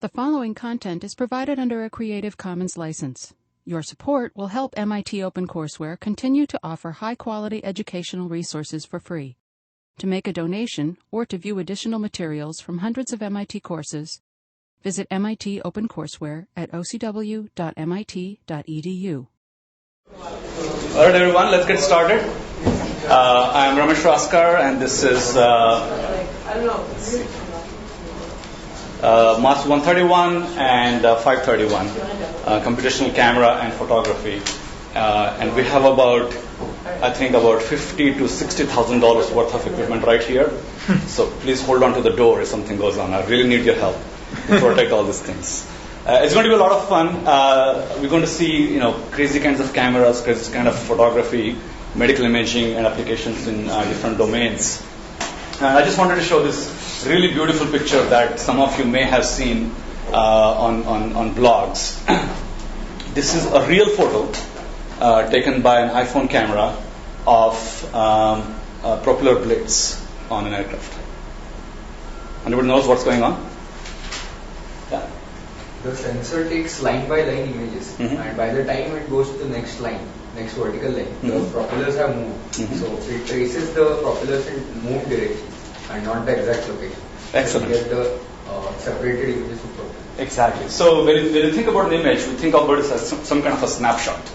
The following content is provided under a Creative Commons license. Your support will help MIT OpenCourseware continue to offer high-quality educational resources for free. To make a donation or to view additional materials from hundreds of MIT courses, visit MIT OpenCourseware at ocw.mit.edu. All right, everyone, let's get started. I'm Ramesh Raskar, and this is Master 131 and 531, Computational Camera and Photography. And we have about $50,000 to $60,000 worth of equipment right here. So please hold on to the door if something goes on. I really need your help to protect all these things. It's going to be a lot of fun. We're going to see, crazy kinds of cameras, crazy kind of photography, medical imaging, and applications in different domains. And I just wanted to show this really beautiful picture that some of you may have seen on blogs. This is a real photo taken by an iPhone camera of propeller blades on an aircraft. Anybody knows what's going on? Yeah. The sensor takes line-by-line images, and by the time it goes to the next line, next vertical line, the propellers have moved. So it traces the propellers in move direction and not the exact location. Excellent. So you get the separated images of propellers. Exactly. So when you think about an image, we think about it as some kind of a snapshot,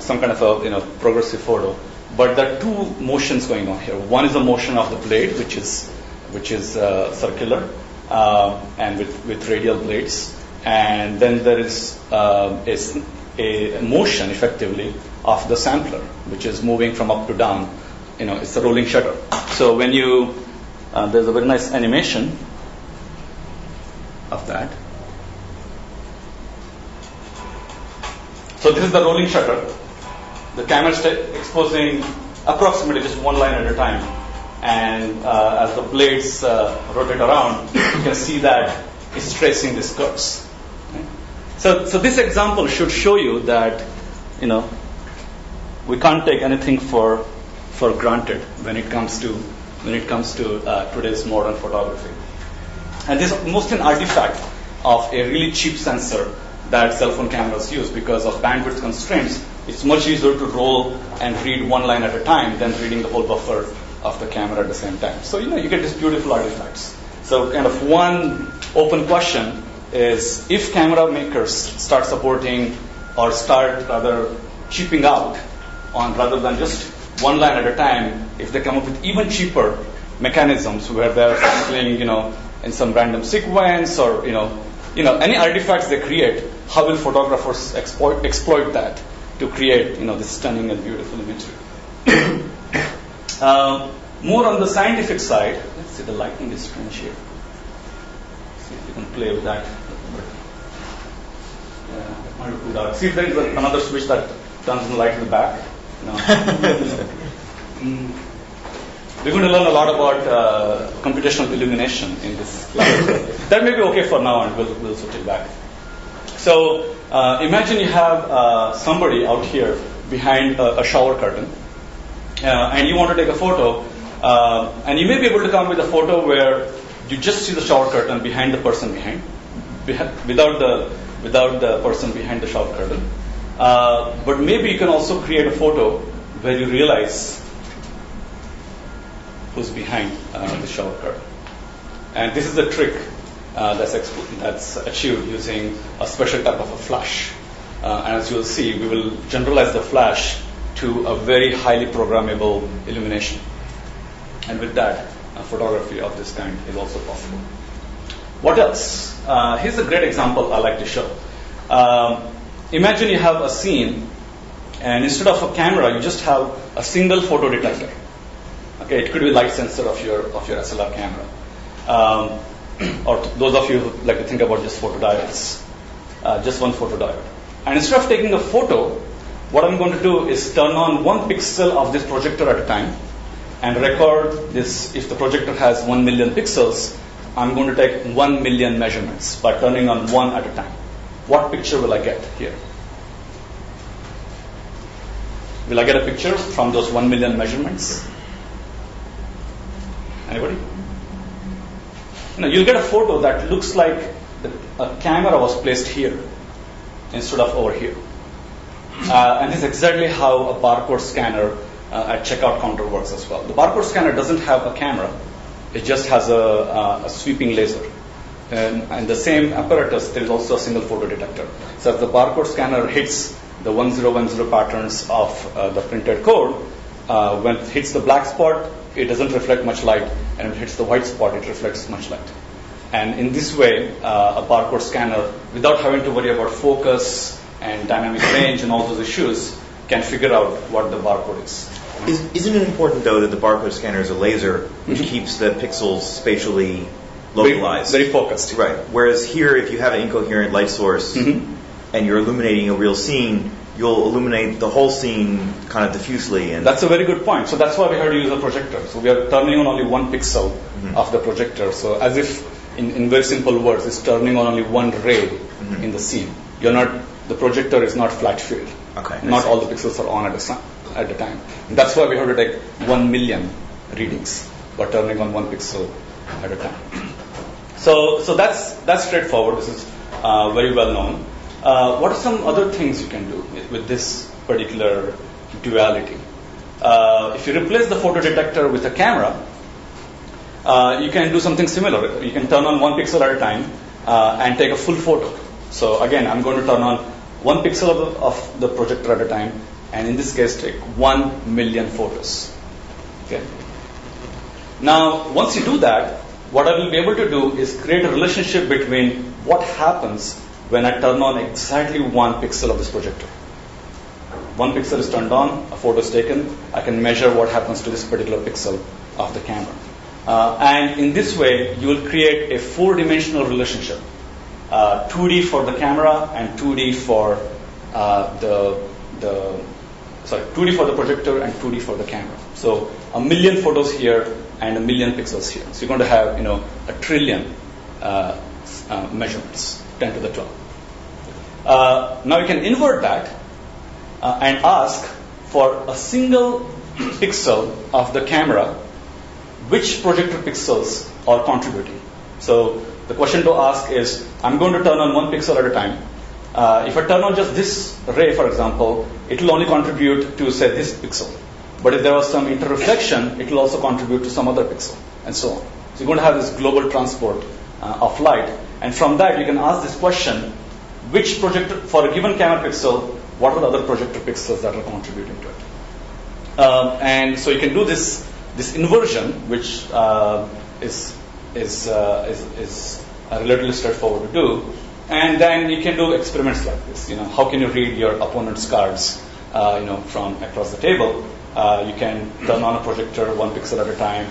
some kind of a progressive photo. But there are two motions going on here. One is the motion of the blade, which is circular and with radial blades. And then there is a motion, effectively, of the sampler, which is moving from up to down. It's a rolling shutter. So when you, there's a very nice animation of that. So this is the rolling shutter. The camera is exposing approximately just one line at a time. And as the blades rotate around, you can see that it's tracing these curves. So this example should show you that, we can't take anything for granted when it comes to today's modern photography. And this is mostly an artifact of a really cheap sensor that cell phone cameras use because of bandwidth constraints. It's much easier to roll and read one line at a time than reading the whole buffer of the camera at the same time. So you get these beautiful artifacts. So kind of one open question is, if camera makers start supporting or start rather cheaping out on rather than just one line at a time, if they come up with even cheaper mechanisms where they're sampling, in some random sequence or, any artifacts they create, how will photographers exploit that to create, this stunning and beautiful imagery? More on the scientific side, let's see, the lighting is strange here. See if you can play with that. Yeah, see if there is another switch that turns the light in the back. We're going to learn a lot about computational illumination in this class. That may be okay for now, and we'll switch it back. So imagine you have somebody out here behind a shower curtain, and you want to take a photo, and you may be able to come with a photo where you just see the shower curtain behind the person without the person behind the shower curtain. But maybe you can also create a photo where you realize who's behind the shower curtain. And this is a trick that's achieved using a special type of a flash. And as you'll see, we will generalize the flash to a very highly programmable illumination. And with that, photography of this kind is also possible. What else? Here's a great example I like to show. Imagine you have a scene, and instead of a camera, you just have a single photo detector. Okay, it could be light sensor of your SLR camera, or those of you who like to think about just photodiodes, just one photodiode. And instead of taking a photo, what I'm going to do is turn on one pixel of this projector at a time, and record this. If the projector has 1 million pixels, I'm going to take 1 million measurements by turning on one at a time. What picture will I get here? Will I get a picture from those 1 million measurements? Anybody? You'll get a photo that looks like a camera was placed here instead of over here. And this is exactly how a barcode scanner at checkout counter works as well. The barcode scanner doesn't have a camera. It just has a sweeping laser. And the same apparatus, there is also a single photo detector. So if the barcode scanner hits the 1010 patterns of the printed code, when it hits the black spot, it doesn't reflect much light, and when it hits the white spot, it reflects much light. And in this way, a barcode scanner, without having to worry about focus and dynamic range and all those issues, can figure out what the barcode is. Isn't it important, though, that the barcode scanner is a laser, which keeps the pixels spatially localized? Very focused. Right. Whereas here, if you have an incoherent light source and you're illuminating a real scene, you'll illuminate the whole scene kind of diffusely. And that's a very good point. So that's why we had to use a projector. So we are turning on only one pixel of the projector. So as if, in very simple words, it's turning on only one ray in the scene. The projector is not flat field. Okay. Not all the pixels are on at the time. And that's why we have to take 1 million readings by turning on one pixel at a time. So that's straightforward. This is very well known. What are some other things you can do with this particular duality? If you replace the photo detector with a camera, you can do something similar. You can turn on one pixel at a time and take a full photo. So again, I'm going to turn on one pixel of the projector at a time, and in this case, take 1 million photos. Okay. Now, once you do that, what I will be able to do is create a relationship between what happens when I turn on exactly one pixel of this projector. One pixel is turned on, a photo is taken, I can measure what happens to this particular pixel of the camera. And in this way, you will create a 4-dimensional relationship. 2D for the camera and 2D for 2D for the projector and 2D for the camera. So 1 million photos here and 1 million pixels here. So you're going to have, a trillion measurements, 10 to the 12. Now you can invert that and ask for a single pixel of the camera, which projector pixels are contributing. So the question to ask is, I'm going to turn on one pixel at a time. If I turn on just this ray, for example, it will only contribute to, say, this pixel. But if there was some interreflection, it will also contribute to some other pixel, and so on. So you're going to have this global transport of light. And from that, you can ask this question, which projector, for a given camera pixel, what are the other projector pixels that are contributing to it? And so you can do this inversion, which is relatively straightforward to do. And then you can do experiments like this. How can you read your opponent's cards, from across the table? You can turn on a projector one pixel at a time,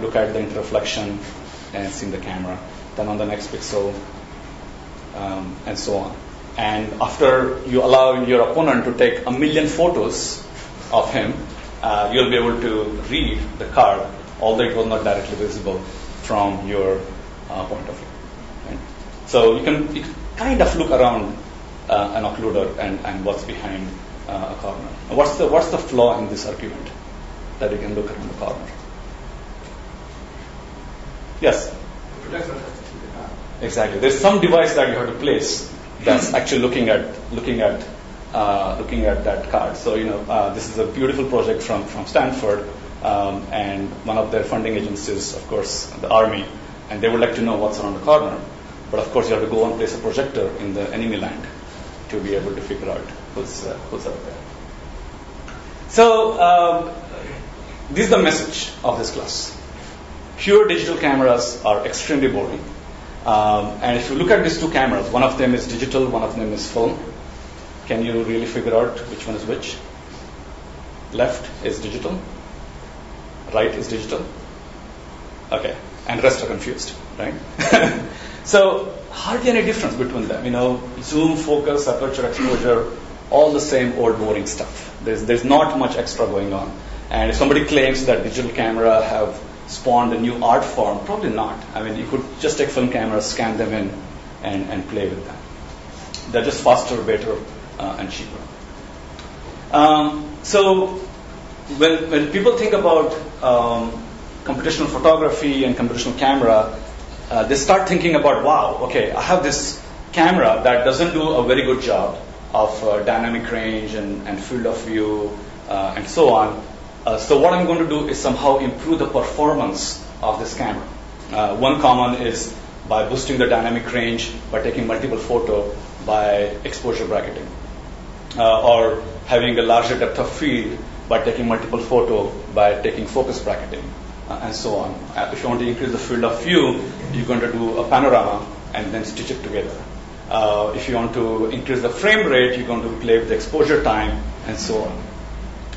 look at the interreflection, and see the camera. Turn on the next pixel, and so on. And after you allow your opponent to take 1 million photos of him, you'll be able to read the card, although it was not directly visible from your point of view. Right? So you can kind of look around an occluder and what's behind a corner. What's the flaw in this argument that you can look around the corner? Yes. Exactly. There's some device that you have to place that's actually looking at that card. So this is a beautiful project from Stanford, and one of their funding agencies, of course, the Army, and they would like to know what's around the corner. But of course, you have to go and place a projector in the enemy land to be able to figure out who's out there. So this is the message of this class. Pure digital cameras are extremely boring. And if you look at these two cameras, one of them is digital, one of them is film. Can you really figure out which one is which? Left is digital, right is digital. Okay, and rest are confused, right? So hardly any difference between them. Zoom, focus, aperture, exposure, all the same old boring stuff. There's not much extra going on. And if somebody claims that digital camera have spawned a new art form, probably not. You could just take film cameras, scan them in, and play with them. They're just faster, better, and cheaper. So when people think about computational photography and computational camera, they start thinking about, wow, okay, I have this camera that doesn't do a very good job of dynamic range and field of view and so on. So what I'm going to do is somehow improve the performance of this camera. One common is by boosting the dynamic range by taking multiple photo by exposure bracketing, or having a larger depth of field by taking multiple photo by taking focus bracketing, and so on. If you want to increase the field of view, you're going to do a panorama and then stitch it together. If you want to increase the frame rate, you're going to play with the exposure time, and so on.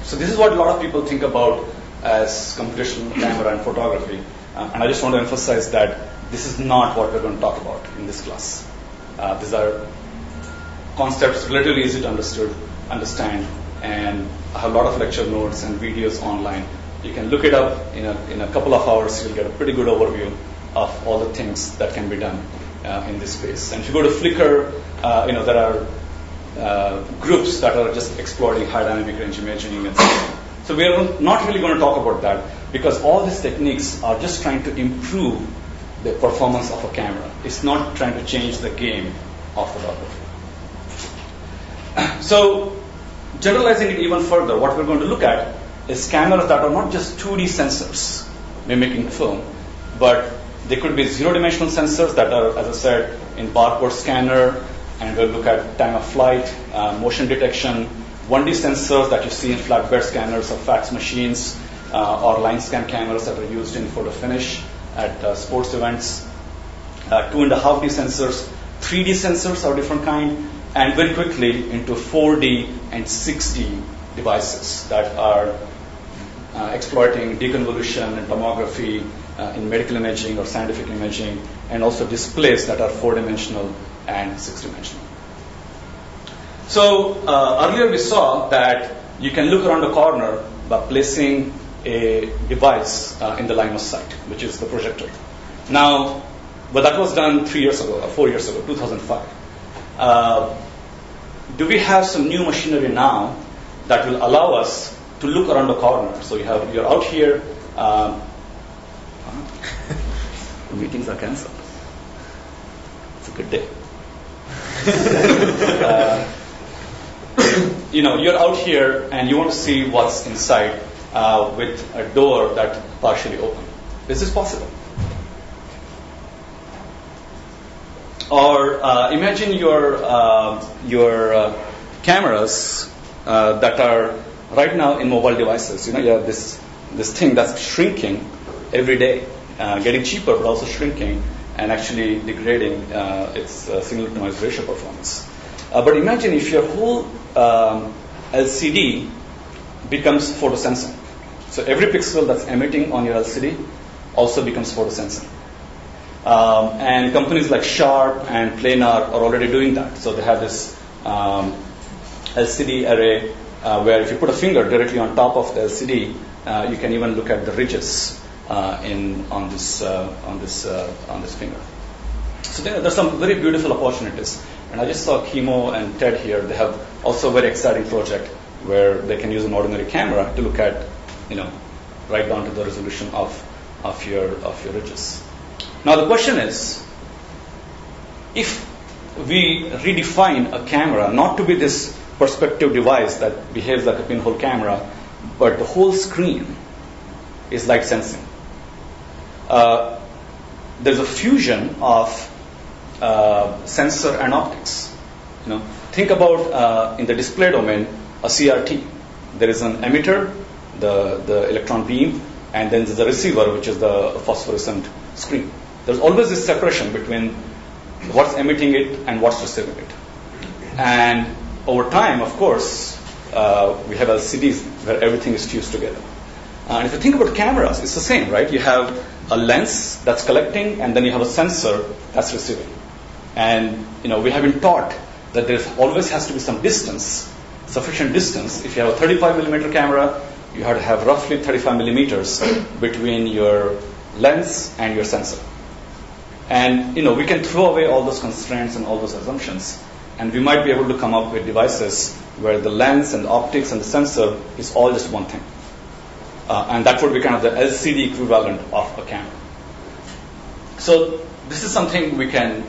So this is what a lot of people think about as computational camera and photography. And I just want to emphasize that this is not what we're going to talk about in this class. These are concepts relatively easy to understand, and I have a lot of lecture notes and videos online. You can look it up in a couple of hours. You'll get a pretty good overview of all the things that can be done in this space. And if you go to Flickr, there are groups that are just exploring high dynamic range imaging and so on. So we are not really going to talk about that, because all these techniques are just trying to improve the performance of a camera. It's not trying to change the game of photography. So generalizing it even further, what we're going to look at is cameras that are not just 2D sensors mimicking film, but they could be zero-dimensional sensors that are, as I said, in barcode scanner, and we'll look at time of flight, motion detection, 1D sensors that you see in flatbed scanners or fax machines, or line scan cameras that are used in photo finish at sports events, 2.5D sensors, 3D sensors of different kind, and very quickly into 4D and 6D devices that are exploiting deconvolution and tomography in medical imaging or scientific imaging, and also displays that are 4-dimensional and 6-dimensional. So earlier we saw that you can look around the corner by placing a device in the line of sight, which is the projector. Now, but that was done 3 years ago, or 4 years ago, 2005. Do we have some new machinery now that will allow us to look around the corner? So you're out here. Meetings are cancelled. It's a good day. You're out here and you want to see what's inside with a door that partially open. Is this possible? Or imagine your cameras that are right now in mobile devices. You have this thing that's shrinking every day, getting cheaper but also shrinking and actually degrading its signal to noise ratio performance. But imagine if your whole LCD becomes photosensing. So every pixel that's emitting on your LCD also becomes photosensing. And companies like Sharp and Planar are already doing that. So they have this LCD array where if you put a finger directly on top of the LCD, you can even look at the ridges on this finger. So there's some very beautiful opportunities. And I just saw Kimo and Ted here. They have also a very exciting project where they can use an ordinary camera to look at, right down to the resolution of your ridges. Now the question is, if we redefine a camera not to be this perspective device that behaves like a pinhole camera, but the whole screen is light sensing. There's a fusion of sensor and optics. Think about in the display domain a CRT. There is an emitter, the electron beam, and then there's a receiver, which is the phosphorescent screen. There's always this separation between what's emitting it and what's receiving it. And over time, of course, we have LCDs where everything is fused together. And if you think about cameras, it's the same, right? You have a lens that's collecting, and then you have a sensor that's receiving. And we have been taught that there always has to be some distance, sufficient distance. If you have a 35 millimeter camera, you have to have roughly 35 millimeters between your lens and your sensor. And we can throw away all those constraints and all those assumptions, and we might be able to come up with devices where the lens and the optics and the sensor is all just one thing. And that would be kind of the LCD equivalent of a camera. So this is something we can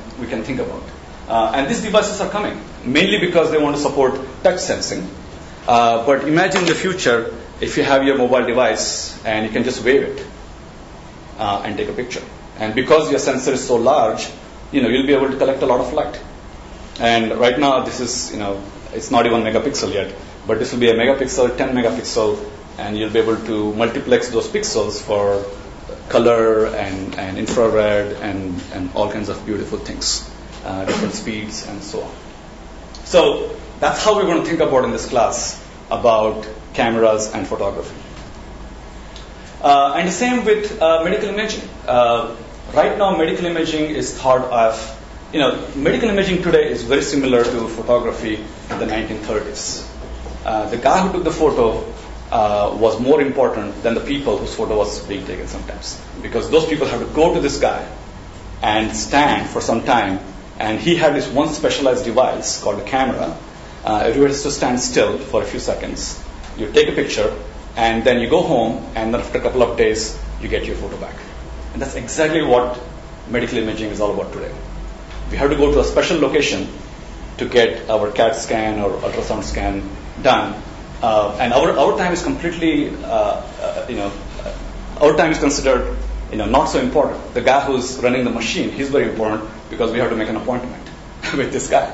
think about. And these devices are coming, mainly because they want to support touch sensing. But imagine in the future, if you have your mobile device and you can just wave it and take a picture. And because your sensor is so large, you'll be able to collect a lot of light. And right now, this is, it's not even megapixel yet, but this will be a megapixel, 10 megapixel, and you'll be able to multiplex those pixels for color and infrared and all kinds of beautiful things, different speeds and so on. So that's how we're going to think about in this class about cameras and photography. And the same with medical imaging. Right now, medical imaging is thought of, medical imaging today is very similar to photography in the 1930s. The guy who took the photo was more important than the people whose photo was being taken sometimes. Because those people had to go to this guy and stand for some time, and he had this one specialized device called a camera. Everybody has to stand still for a few seconds. You take a picture, and then you go home, and then after a couple of days, you get your photo back. And that's exactly what medical imaging is all about today. We have to go to a special location to get our CAT scan or ultrasound scan done. And our time is completely, our time is considered, not so important. The guy who's running the machine, he's very important because we have to make an appointment with this guy.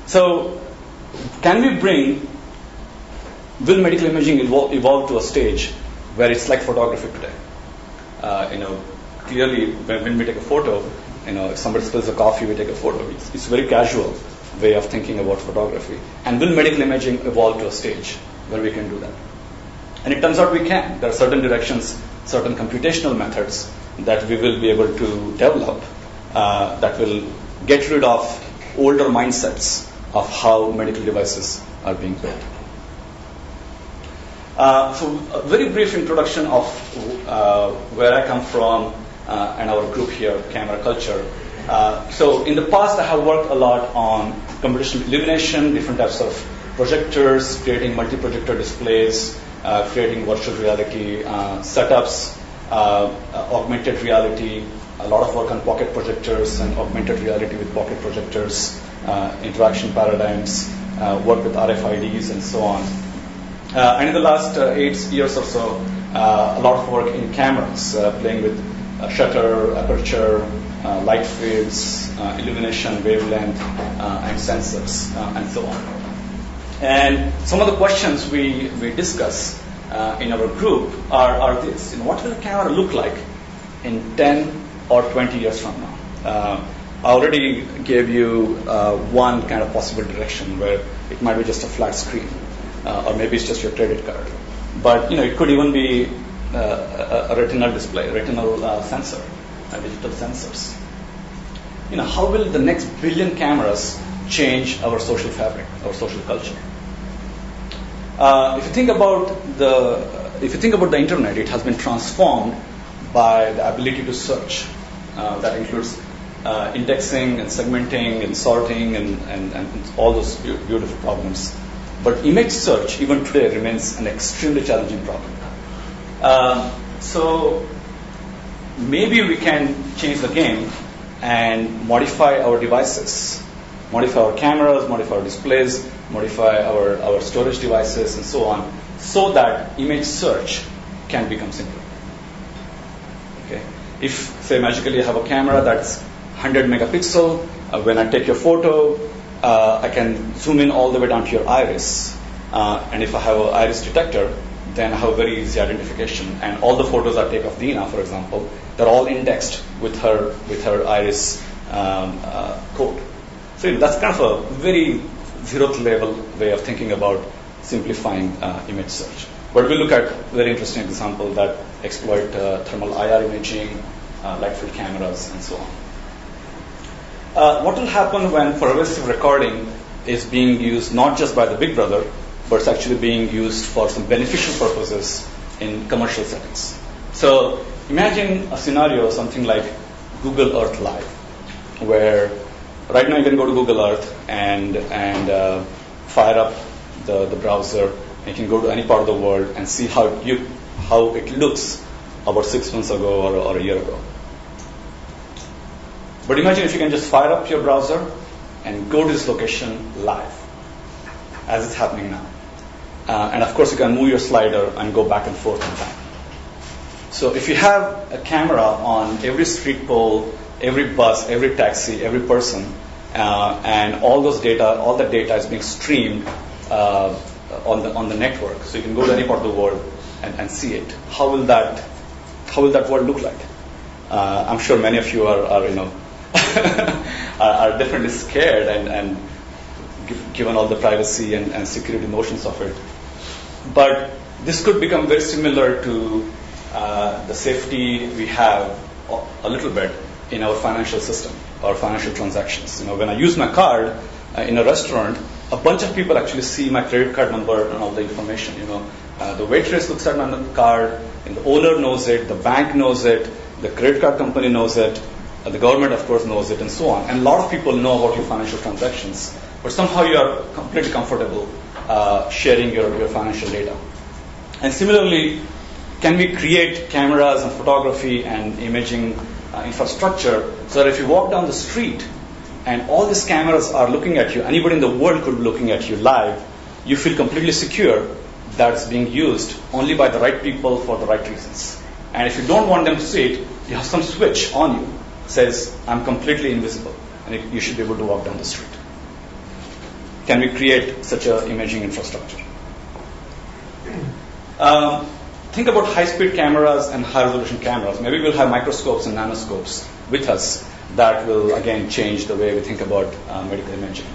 So, will medical imaging evolve to a stage where it's like photography today? Clearly, when we take a photo, if somebody spills a coffee, we take a photo. It's a very casual way of thinking about photography. And will medical imaging evolve to a stage where we can do that? And it turns out we can. There are certain directions, certain computational methods that we will be able to develop that will get rid of older mindsets of how medical devices are being built. So a very brief introduction of where I come from and our group here, Camera Culture. So in the past, I have worked a lot on computational illumination, different types of projectors, creating multi-projector displays, creating virtual reality setups, augmented reality, a lot of work on pocket projectors and augmented reality with pocket projectors, interaction paradigms, work with RFIDs and so on. And in the last 8 years or so, a lot of work in cameras, playing with shutter, aperture, light fields, illumination, wavelength, and sensors, and so on. And some of the questions we discuss in our group are this. What will a camera look like in 10 or 20 years from now? I already gave you one kind of possible direction where it might be just a flat screen, or maybe it's just your credit card. But it could even be a retinal display, retinal sensor, digital sensors. How will the next billion cameras change our social fabric, our social culture? If you think about the internet, it has been transformed by the ability to search. That includes indexing and segmenting and sorting and all those beautiful problems. But image search, even today, remains an extremely challenging problem. So maybe we can change the game and modify our devices, modify our cameras, modify our displays, modify our storage devices, and so on, so that image search can become simpler. Okay. If, say, magically I have a camera that's 100 megapixel, when I take your photo, I can zoom in all the way down to your iris. And if I have an iris detector, then I have very easy identification. And all the photos I take of Dina, for example, they're all indexed with her iris code. So that's kind of a very zeroth level way of thinking about simplifying image search. But we'll look at a very interesting example that exploit thermal IR imaging, light field cameras, and so on. What will happen when pervasive recording is being used not just by the big brother, but it's actually being used for some beneficial purposes in commercial settings? So imagine a scenario, something like Google Earth Live, where right now you can go to Google Earth and fire up the browser. You can go to any part of the world and see how it looks about 6 months ago or a year ago. But imagine if you can just fire up your browser and go to this location live, as it's happening now. And of course, you can move your slider and go back and forth in time. So if you have a camera on every street pole, every bus, every taxi, every person, and all that data is being streamed on the network, so you can go to any part of the world and see it. How will that world look like? I'm sure many of you are are definitely scared and given all the privacy and security notions of it. But this could become very similar to the safety we have a little bit in our financial system, our financial transactions. When I use my card in a restaurant, a bunch of people actually see my credit card number and all the information. The waitress looks at my card, and the owner knows it, the bank knows it, the credit card company knows it, the government, of course, knows it, and so on. And a lot of people know about your financial transactions, but somehow you are completely comfortable sharing your financial data. And similarly, can we create cameras and photography and imaging infrastructure so that if you walk down the street and all these cameras are looking at you, anybody in the world could be looking at you live, you feel completely secure that it's being used only by the right people for the right reasons. And if you don't want them to see it, you have some switch on you says, I'm completely invisible, and you should be able to walk down the street. Can we create such an imaging infrastructure? Think about high-speed cameras and high-resolution cameras. Maybe we'll have microscopes and nanoscopes with us that will, again, change the way we think about medical imaging.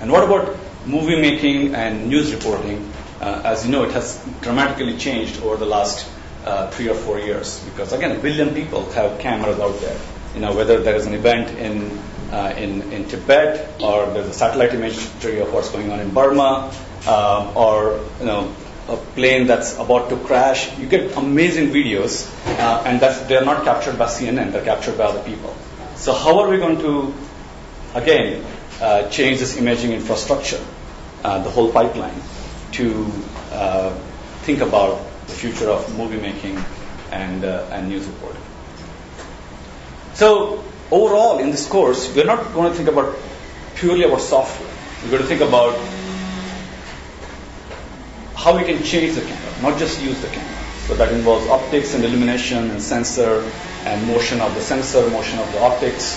And what about movie making and news reporting? As you know, it has dramatically changed over the last 3 or 4 years because, again, 1 billion people have cameras out there. Whether there is an event in Tibet, or there's a satellite imagery of what's going on in Burma, or a plane that's about to crash, you get amazing videos, and they're not captured by CNN, they're captured by other people. So how are we going to, again, change this imaging infrastructure, the whole pipeline, to think about the future of movie making and news reporting? So overall, in this course, we're not going to think about purely about software. We're going to think about how we can change the camera, not just use the camera. So that involves optics and illumination and sensor and motion of the sensor, motion of the optics,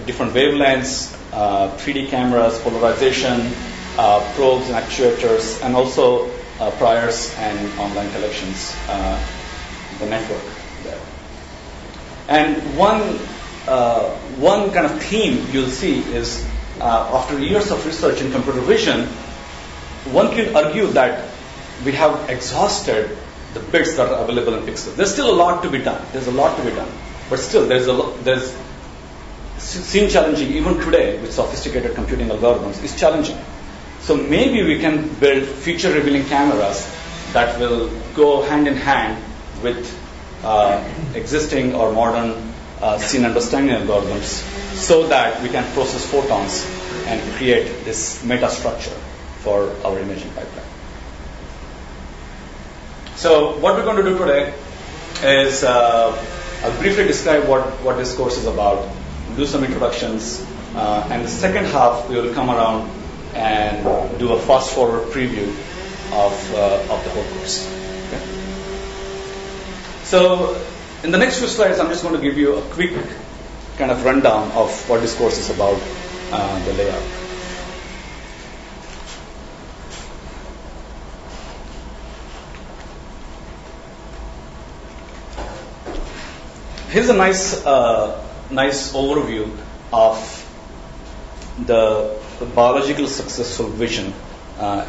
different wavelengths, 3D cameras, polarization, probes and actuators, and also priors and online collections, the network there. And one kind of theme you'll see is after years of research in computer vision, one can argue that we have exhausted the bits that are available in pixels. There's still a lot to be done. There's a lot to be done. But still, there's seem challenging even today with sophisticated computing algorithms. It's challenging. So maybe we can build feature-revealing cameras that will go hand in hand with existing or modern scene understanding algorithms so that we can process photons and create this meta structure for our imaging pipeline. So what we're going to do today is I'll briefly describe what this course is about, do some introductions, and the second half we will come around and do a fast-forward preview of the whole course. Okay? So in the next few slides, I'm just going to give you a quick kind of rundown of what this course is about, the layout. Here's a nice overview of the biological successful vision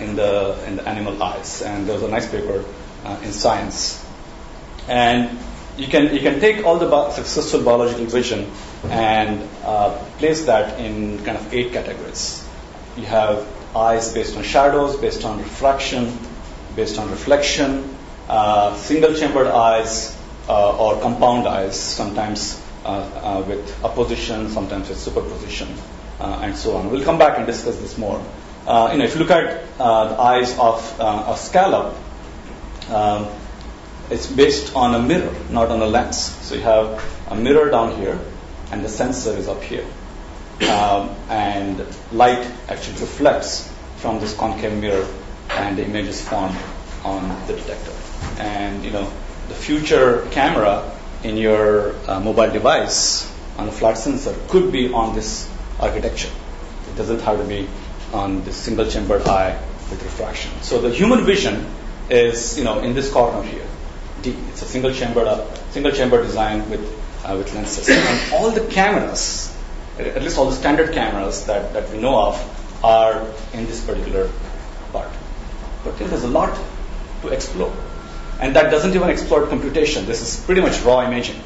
in the animal eyes, and there's a nice paper in Science. And you can take all the successful biological vision and place that in kind of 8 categories. You have eyes based on shadows, based on refraction, based on reflection, single-chambered eyes, or compound eyes, sometimes with opposition, sometimes with superposition, and so on. We'll come back and discuss this more. If you look at the eyes of a scallop, it's based on a mirror, not on a lens. So you have a mirror down here, and the sensor is up here. And light actually reflects from this concave mirror, and the image is formed on the detector. And the future camera in your mobile device on a flat sensor could be on this architecture. It doesn't have to be on this single chambered eye with refraction. So the human vision is in this corner here. D. It's a single chamber design with lenses. And all the cameras, at least all the standard cameras that we know of, are in this particular part. But there's a lot to explore. And that doesn't even explore computation. This is pretty much raw imaging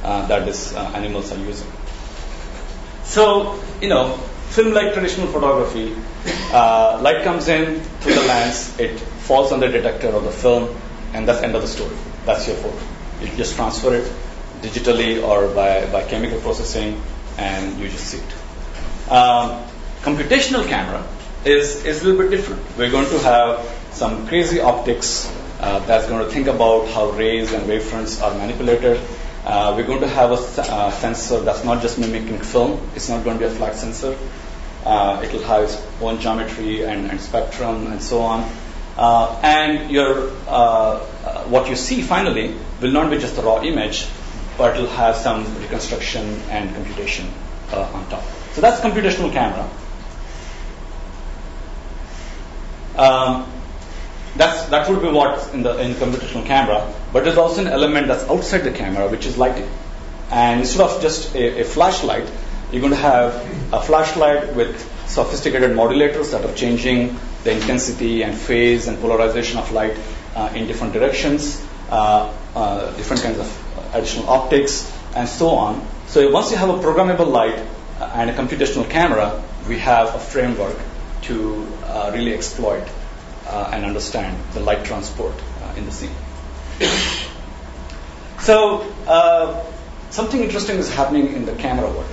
that these animals are using. So, film like traditional photography, light comes in through the lens, it falls on the detector of the film, and that's the end of the story. That's your photo. You just transfer it digitally or by chemical processing, and you just see it. Computational camera is a little bit different. We're going to have some crazy optics that's going to think about how rays and wavefronts are manipulated. We're going to have a sensor that's not just mimicking film. It's not going to be a flat sensor. It will have its own geometry and spectrum and so on. And what you see finally will not be just a raw image, but it will have some reconstruction and computation on top. So that's computational camera. That would be what's in computational camera, but there's also an element that's outside the camera, which is lighting. And instead of just a flashlight, you're going to have a flashlight with sophisticated modulators that are changing the intensity and phase and polarization of light in different directions, different kinds of additional optics, and so on. So once you have a programmable light and a computational camera, we have a framework to really exploit and understand the light transport in the scene. So something interesting is happening in the camera world.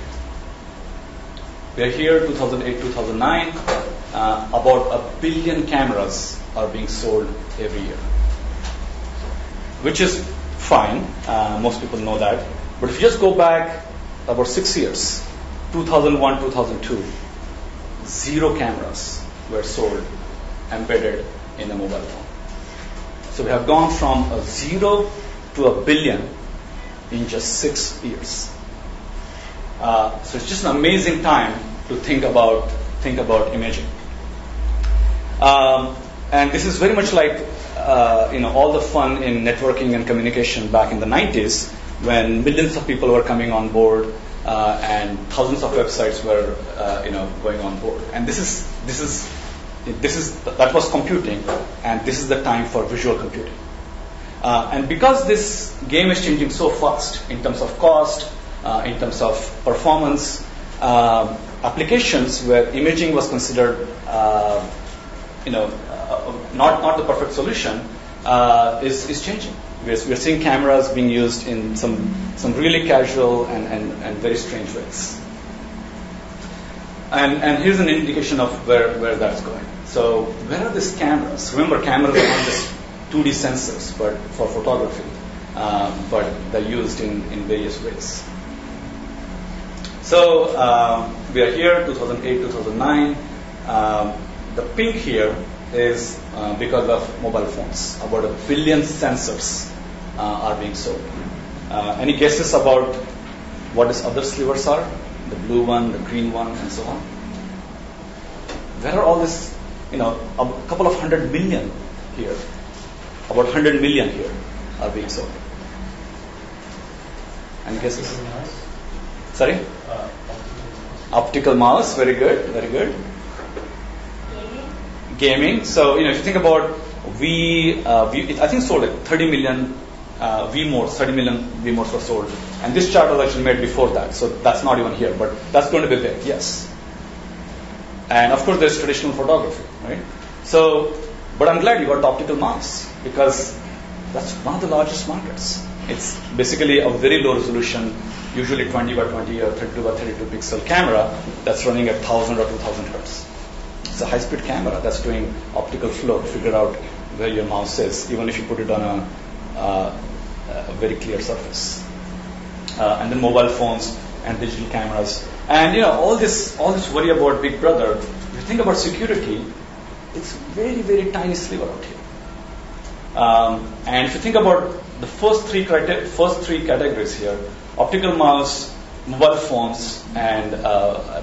We are here, 2008, 2009. About 1 billion cameras are being sold every year, which is fine. Most people know that. But if you just go back about 6 years, 2001, 2002, 0 cameras were sold embedded in a mobile phone. So we have gone from a 0 to 1 billion in just 6 years. So it's just an amazing time to think about imaging. And this is very much like all the fun in networking and communication back in the 90s, when millions of people were coming on board and thousands of websites were going on board. And that was computing, and this is the time for visual computing. And because this game is changing so fast in terms of cost, in terms of performance, applications where imaging was considered not the perfect solution is changing. We're seeing cameras being used in some really casual and very strange ways. And here's an indication of where that's going. So where are these cameras? Remember, cameras are not just 2D sensors, but for photography, but they're used in various ways. So we are here, 2008, 2009. The pink here is because of mobile phones. About 1 billion sensors are being sold. Any guesses about what these other slivers are? The blue one, the green one, and so on. Where are all this? A couple of 100 million here. About 100 million here are being sold. Any guesses? Sorry? Optical mouse. Very good. Very good. Gaming. So if you think about I think sold like 30 million V-modes. 30 million V-modes were sold, and this chart was actually made before that, so that's not even here, but that's going to be big. Yes. And of course, there's traditional photography, right? So, but I'm glad you got the optical mouse, because that's one of the largest markets. It's basically a very low resolution, usually 20 by 20 or 32 by 32 pixel camera that's running at 1000 or 2000 hertz. It's a high-speed camera that's doing optical flow to figure out where your mouse is, even if you put it on a very clear surface. And then mobile phones and digital cameras. And all this worry about Big Brother. If you think about security, it's very, very tiny sliver out here. And if you think about the first three categories here, optical mouse, mobile phones, and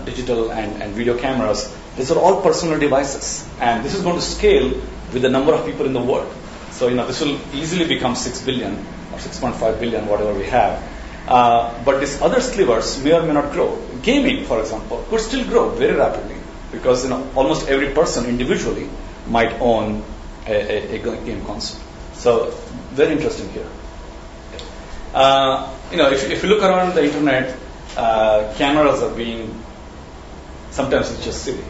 digital and video cameras, these are all personal devices. And this is going to scale with the number of people in the world. So, this will easily become 6 billion or 6.5 billion, whatever we have. But these other slivers may or may not grow. Gaming, for example, could still grow very rapidly because almost every person individually might own a game console. So very interesting here. If you look around the internet, cameras are being, sometimes it's just silly.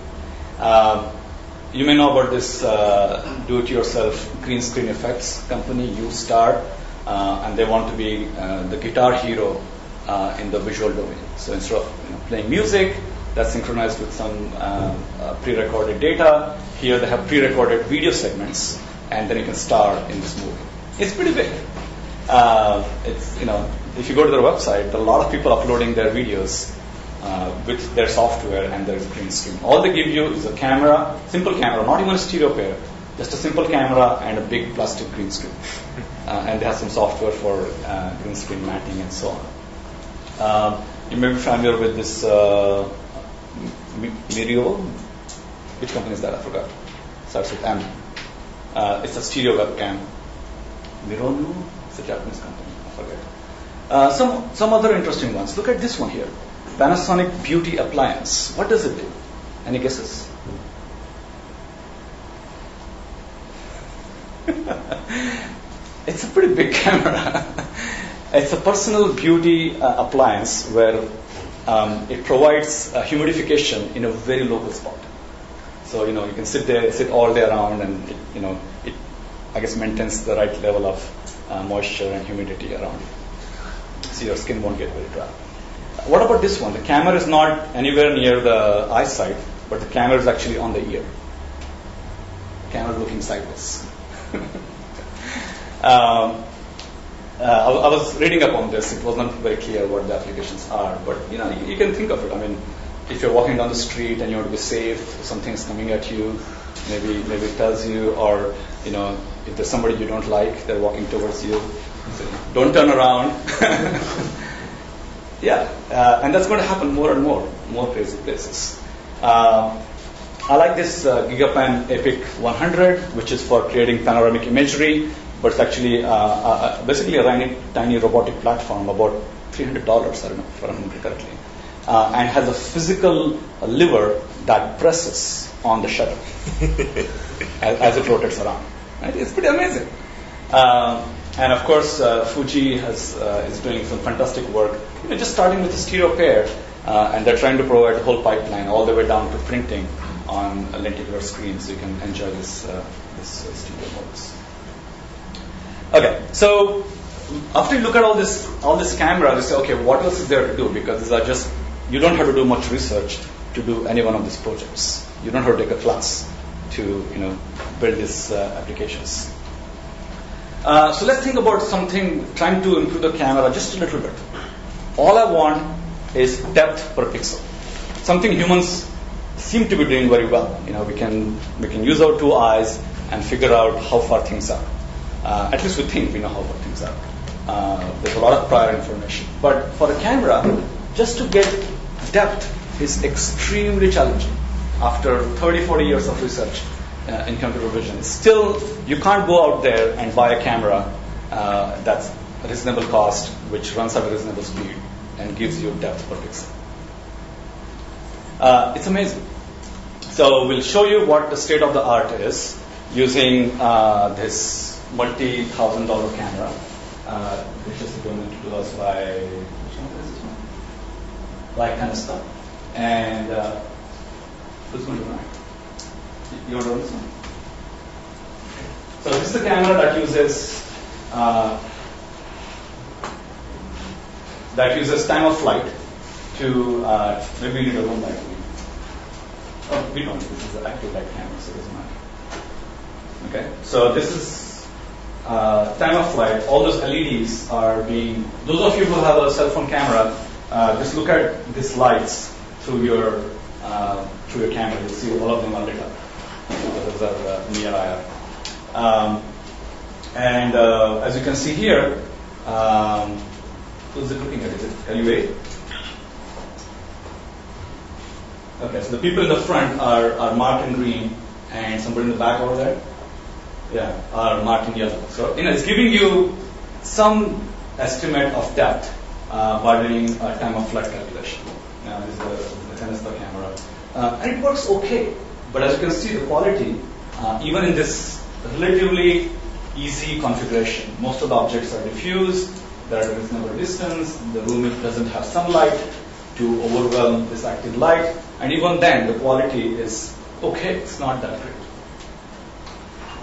You may know about this do-it-yourself green screen effects company, U-Star, and they want to be the guitar hero in the visual domain. So instead of playing music, that's synchronized with some pre-recorded data. Here they have pre-recorded video segments, and then you can star in this movie. It's pretty big. If you go to their website, there are a lot of people uploading their videos with their software and their green screen. All they give you is a camera, simple camera, not even a stereo pair, just a simple camera and a big plastic green screen. And they have some software for green screen matting and so on. You may be familiar with this Mirio. Which company is that? I forgot. Starts with M. It's a stereo webcam. Mirono? It's a Japanese company. I forget. Some other interesting ones. Look at this one here. Panasonic Beauty Appliance. What does it do? Any guesses? It's a pretty big camera. It's a personal beauty appliance where it provides humidification in a very local spot. So you can sit all day around, and it I guess maintains the right level of moisture and humidity around you. So your skin won't get very dry. What about this one? The camera is not anywhere near the eyesight, but the camera is actually on the ear. The camera is looking sideways. I was reading up on this. It was not very clear what the applications are, but you can think of it. I mean, if you're walking down the street and you want to be safe, something is coming at you, maybe it tells you, or if there's somebody you don't like, they're walking towards you, so don't turn around. Yeah, and that's going to happen more and more crazy places. I like this Gigapan Epic 100, which is for creating panoramic imagery, but it's actually basically a tiny robotic platform, about $300, I don't know if I remember correctly, and has a physical lever that presses on the shutter as it rotates around. Right? It's pretty amazing. And of course, Fuji is doing some fantastic work, just starting with a stereo pair, and they're trying to provide the whole pipeline all the way down to printing on a lenticular screen, so you can enjoy this stereo modes. Okay, so after you look at all this cameras, you say, okay, what else is there to do? Because these are just, you don't have to do much research to do any one of these projects. You don't have to take a class to build these applications. So let's think about something, trying to improve the camera just a little bit. All I want is depth per pixel. Something humans seem to be doing very well. We can use our two eyes and figure out how far things are. At least we think we know how far things are. There's a lot of prior information. But for a camera, just to get depth is extremely challenging. After 30, 40 years of research in computer vision, still you can't go out there and buy a camera that's a reasonable cost, which runs at a reasonable speed and gives you depth per pixel. It's amazing. So we'll show you what the state of the art is using this multi-$1,000 camera, which is donated to us by, which one is this one? Like kind of stuff. And who's going to run it? You're doing this one? So this is the camera that uses time of flight to maybe you need a room light. Oh, we don't. This is an active light camera, so it doesn't matter. Okay, so this is time of flight, all those LEDs are being. Those of you who have a cell phone camera, just look at these lights through your camera. You'll see all of them are lit up. Those are near IR. And as you can see here, who's it looking at? Is it LUA? Okay, so the people in the front are marked in green, and somebody in the back over there, are marked in yellow. So it's giving you some estimate of depth by doing a time of flight calculation. This is the Canesta camera, and it works okay. But as you can see, the quality, even in this relatively easy configuration, most of the objects are diffused. They're at a reasonable distance. The room doesn't have sunlight to overwhelm this active light, and even then, the quality is okay. It's not that great.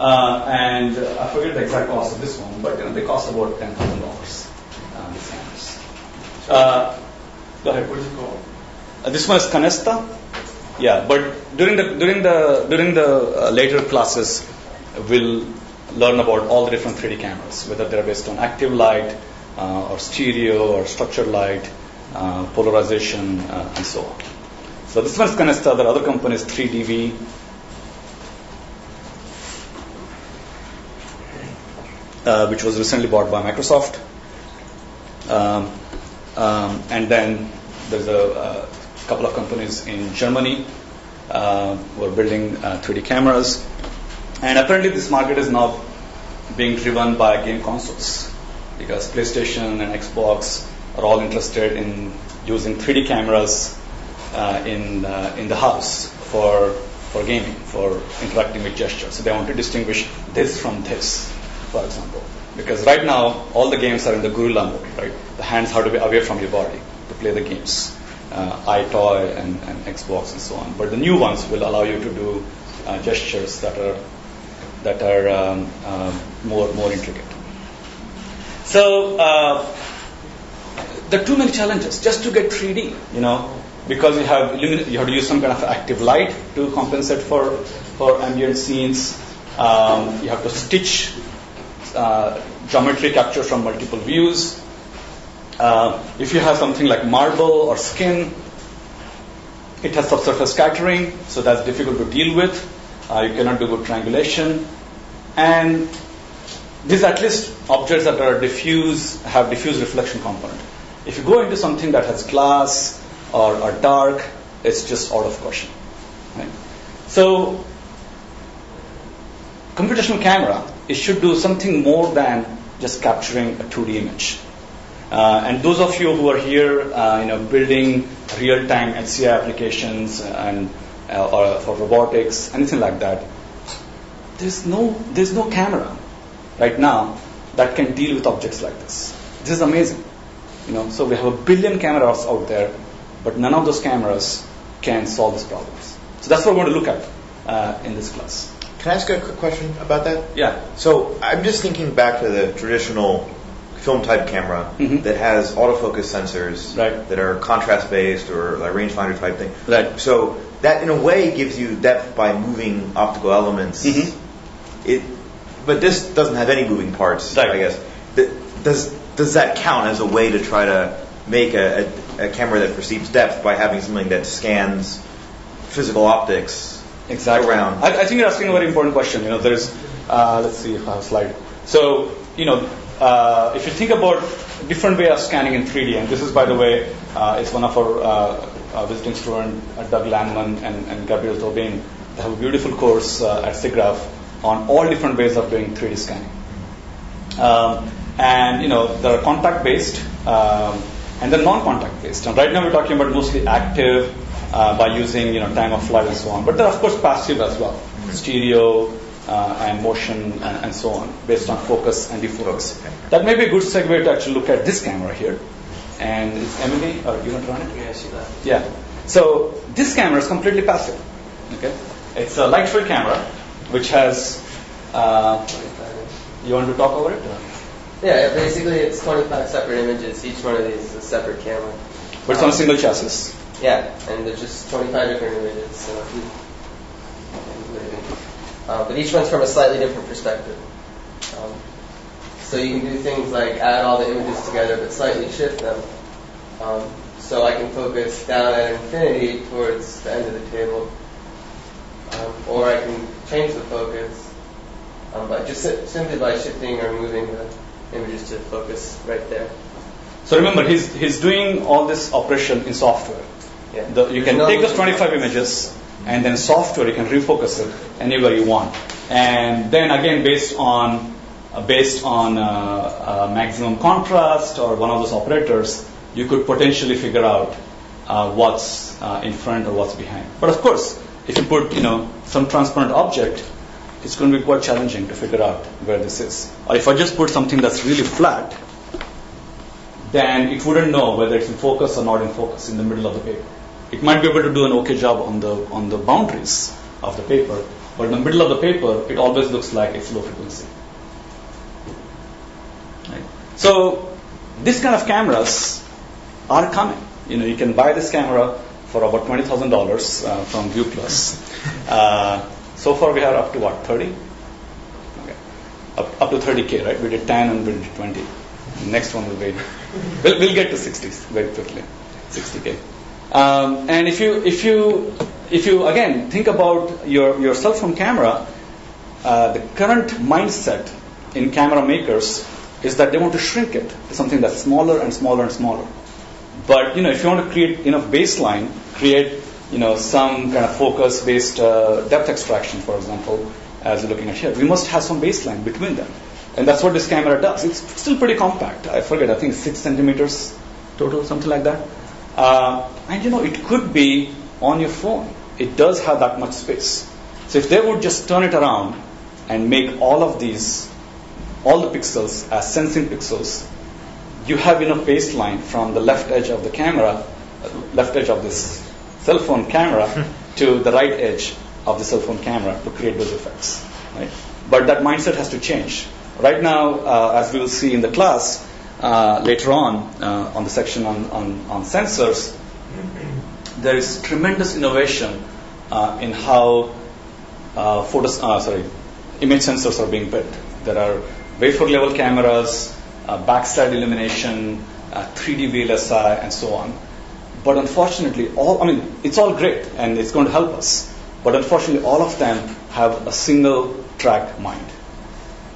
And I forget the exact cost of this one, but they cost about $10,000. These cameras. Go ahead. What is it called? This one is Canesta. Yeah, but during the later classes, we'll learn about all the different 3D cameras, whether they're based on active light, or stereo, or structured light, polarization, and so on. So this one is Canesta. The other company is 3DV. Which was recently bought by Microsoft. And then there's a couple of companies in Germany who are building 3D cameras. And apparently this market is now being driven by game consoles, because PlayStation and Xbox are all interested in using 3D cameras in the house for gaming, for interacting with gestures. So they want to distinguish this from this, for example. Because right now, all the games are in the gorilla mode, right? The hands have to be away from your body to play the games. iToy and Xbox and so on. But the new ones will allow you to do gestures that are more intricate. So there are too many challenges just to get 3D, because you have to use some kind of active light to compensate for ambient scenes. You have to stitch geometry capture from multiple views. If you have something like marble or skin, it has subsurface scattering, so that's difficult to deal with. You cannot do good triangulation. And these at least objects that are diffuse have diffuse reflection component. If you go into something that has glass or dark, it's just out of question. Right? So computational camera, it should do something more than just capturing a 2D image. And those of you who are here, building real-time HCI applications or for robotics, anything like that, there's no camera right now that can deal with objects like this. This is amazing. So we have 1 billion cameras out there, but none of those cameras can solve these problems. So that's what we're going to look at in this class. Can I ask a quick question about that? Yeah. So I'm just thinking back to the traditional film type camera that has autofocus sensors that are contrast based or like rangefinder type thing. Right. So that in a way gives you depth by moving optical elements. But this doesn't have any moving parts, I guess. Does that count as a way to try to make a camera that perceives depth by having something that scans physical optics? Exactly. Around. I think you're asking a very important question. There's, let's see if I have a slide. So, if you think about different way of scanning in 3D, and this is, by the way, it's one of our visiting students, Doug Landman and Gabriel Tobin. They have a beautiful course at SIGGRAPH on all different ways of doing 3D scanning. And, there are contact-based and then non-contact based. And right now we're talking about mostly active by using time of flight and so on. But there are of course passive as well, stereo and motion and so on, based on focus and defocus. That may be a good segue to actually look at this camera here. And is Emily, or you want to run it? Yeah, I see that. Yeah. So this camera is completely passive. Okay, it's a light field camera which has. You want to talk over it? Or? Yeah, basically it's 25 separate images. Each one of these is a separate camera. But it's on a single chassis. Yeah, and there's just 25 different images. So, but each one's from a slightly different perspective. So you can do things like add all the images together but slightly shift them. So I can focus down at infinity towards the end of the table. Or I can change the focus but just simply by shifting or moving the images to focus right there. So remember, he's doing all this operation in software. Yeah. You can take those 25 images, and then software you can refocus it anywhere you want. And then again, based on maximum contrast or one of those operators, you could potentially figure out what's in front or what's behind. But of course, if you put some transparent object, it's going to be quite challenging to figure out where this is. Or if I just put something that's really flat, then it wouldn't know whether it's in focus or not in focus in the middle of the paper. It might be able to do an okay job on the boundaries of the paper, but in the middle of the paper, it always looks like it's low frequency. Right? So this kind of cameras are coming. You can buy this camera for about $20,000 from ViewPlus. So far we are up to what, 30? Okay. Up to 30K, right? We did 10 and we did 20. The next one will be, we'll get to 60s very quickly, 60K. And if you again think about your cell phone camera, the current mindset in camera makers is that they want to shrink it to something that's smaller and smaller and smaller. But if you want to create enough baseline, create some kind of focus-based depth extraction, for example, as you're looking at here, we must have some baseline between them. And that's what this camera does. It's still pretty compact. I forget, I think 6 centimeters total, something like that. And it could be on your phone. It does have that much space. So if they would just turn it around and make all the pixels as sensing pixels, you have enough baseline from the left edge of the camera, left edge of this cell phone camera to the right edge of the cell phone camera to create those effects. Right? But that mindset has to change. Right now, as we will see in the class later on the section on sensors, there is tremendous innovation in how image sensors are being built. There are wafer level cameras, backside illumination, 3D VLSI, and so on. But unfortunately, it's all great and it's going to help us. But unfortunately, all of them have a single track mind.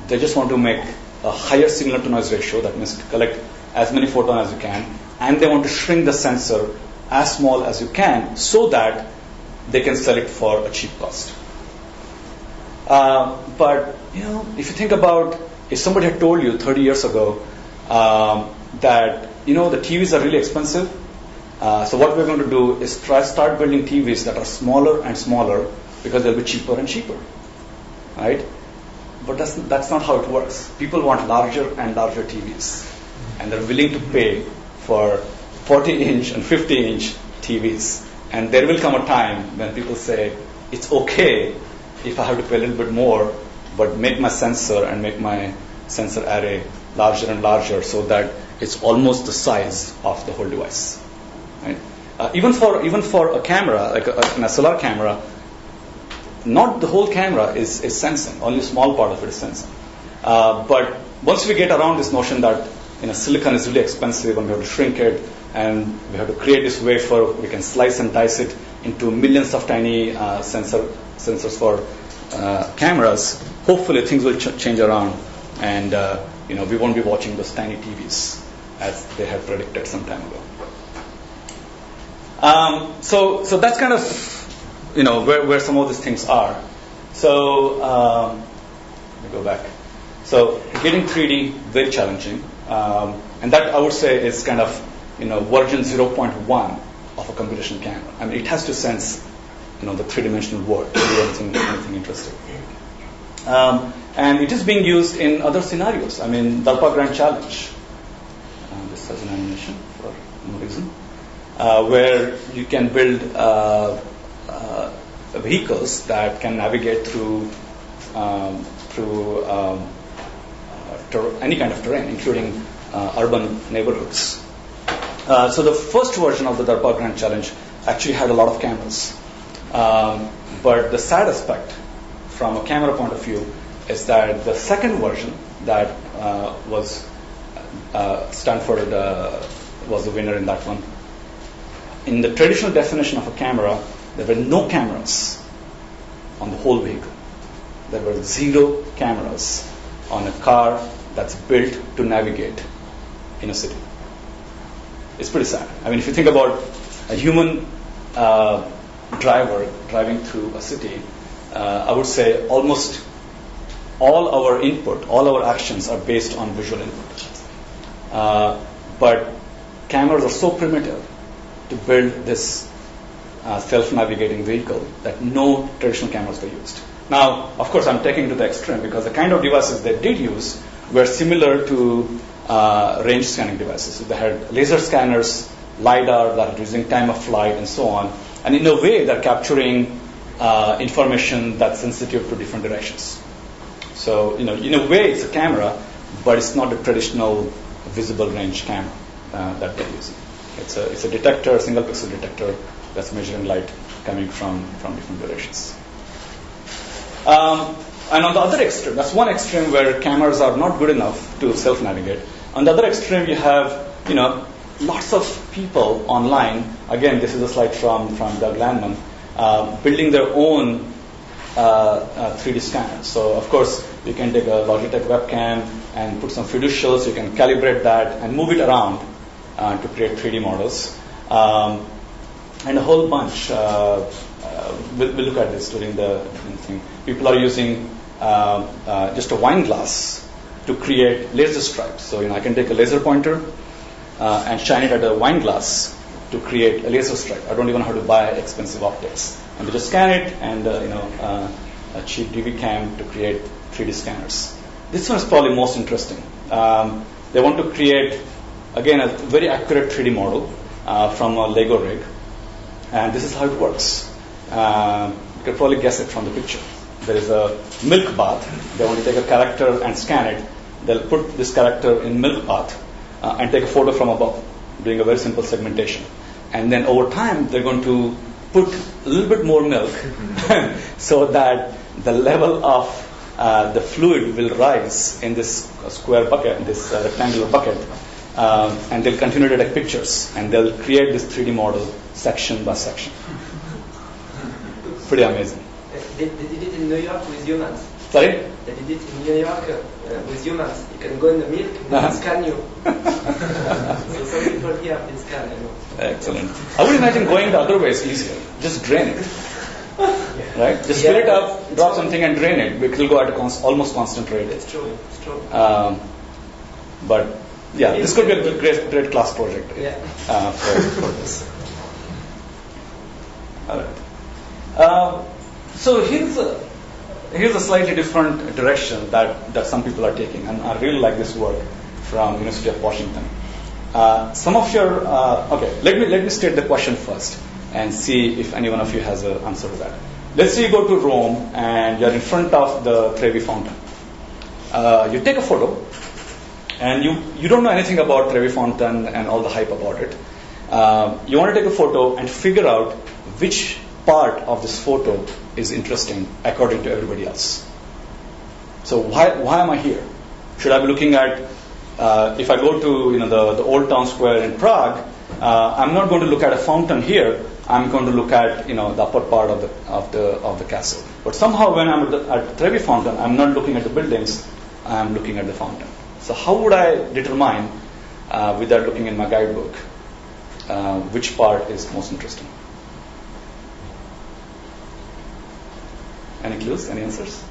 They just want to make a higher signal to noise ratio, that means to collect as many photons as you can, and they want to shrink the sensor as small as you can so that they can sell it for a cheap cost. But if you think about, if somebody had told you 30 years ago that the TVs are really expensive, so what we're going to do is start building TVs that are smaller and smaller because they'll be cheaper and cheaper, right? But that's not how it works. People want larger and larger TVs, and they're willing to pay for 40-inch and 50-inch TVs. And there will come a time when people say, it's okay if I have to pay a little bit more, but make my sensor and make my sensor array larger and larger so that it's almost the size of the whole device. Right? Even for a camera, like an SLR camera, not the whole camera is sensing. Only a small part of it is sensing. But once we get around this notion that silicon is really expensive and we have to shrink it and we have to create this wafer, we can slice and dice it into millions of tiny sensors for cameras, hopefully things will change around and we won't be watching those tiny TVs as they had predicted some time ago. So that's kind of where some of these things are. So let me go back. So getting 3D, very challenging. And that I would say is kind of version 0.1 of a computational camera. It has to sense the three-dimensional world to do anything interesting. And it is being used in other scenarios. DARPA Grand Challenge. This has an animation for no reason. Where you can build vehicles that can navigate through any kind of terrain, including urban neighborhoods. So the first version of the DARPA Grand Challenge actually had a lot of cameras. But the sad aspect from a camera point of view is that the second version that was Stanford was the winner in that one. In the traditional definition of a camera, there were no cameras on the whole vehicle. There were 0 cameras on a car that's built to navigate in a city. It's pretty sad. I mean, if you think about a human driver driving through a city, I would say almost all our input, all our actions are based on visual input. But cameras are so primitive to build this self-navigating vehicle that no traditional cameras were used. Now, of course, I'm taking it to the extreme because the kind of devices they did use were similar to range scanning devices. So they had laser scanners, LiDAR that are using time of flight and so on. And in a way, they're capturing information that's sensitive to different directions. So, in a way, it's a camera, but it's not a traditional visible range camera that they're using. It's a detector, a single pixel detector that's measuring light coming from different directions. And on the other extreme, that's one extreme where cameras are not good enough to self-navigate. On the other extreme, you have, lots of people online. Again, this is a slide from Doug Landman, building their own 3D scanners. So, of course, you can take a Logitech webcam and put some fiducials. You can calibrate that and move it around to create 3D models. And a whole bunch. We'll look at this during the thing. People are using just a wine glass to create laser stripes. So, I can take a laser pointer and shine it at a wine glass to create a laser stripe. I don't even know how to buy expensive optics. And they just scan it and, a cheap DV cam to create 3D scanners. This one is probably most interesting. They want to create, again, a very accurate 3D model from a Lego rig. And this is how it works. You can probably guess it from the picture. There is a milk bath. They want to take a character and scan it. They'll put this character in milk bath and take a photo from above, doing a very simple segmentation. And then over time, they're going to put a little bit more milk so that the level of the fluid will rise in this square bucket, this rectangular bucket. And they'll continue to take pictures. And they'll create this 3D model section by section. Pretty amazing. They did it in New York with humans. Sorry? They did it in New York with humans. You can go in the milk and they can scan you. So some people here have been scanned. Excellent. I would imagine going the other way is easier. Just drain it. Right? Just fill it up, drop something and drain it. It will go at almost constant rate. It's true. It's true. But yeah, this could be a great class project for this. All right. So here's a slightly different direction that some people are taking, and I really like this work from University of Washington. Some of your let me state the question first and see if any one of you has an answer to that. Let's say you go to Rome and you're in front of the Trevi Fountain. You take a photo, and you don't know anything about Trevi Fountain and all the hype about it. You want to take a photo and figure out which part of this photo is interesting according to everybody else. So why am I here? Should I be looking at if I go to the old town square in Prague? I'm not going to look at a fountain here. I'm going to look at the upper part of the castle. But somehow when I'm at Trevi Fountain, I'm not looking at the buildings. I'm looking at the fountain. So how would I determine, without looking in my guidebook, which part is most interesting? Any clues? Any answers?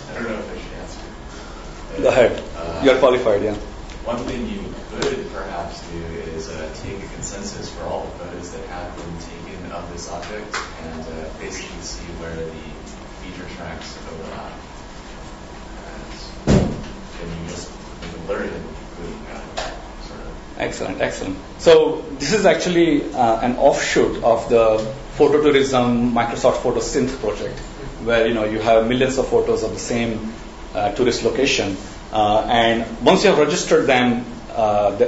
I don't know if I should answer. Go ahead. You're qualified, yeah. One thing you could perhaps do is take a consensus for all the photos that have been taken of this object and basically see where the feature tracks overlap. And then you just blur it and boom, got it. Excellent. So this is actually an offshoot of the phototourism Microsoft Photo Synth project, where you have millions of photos of the same tourist location, and once you have registered them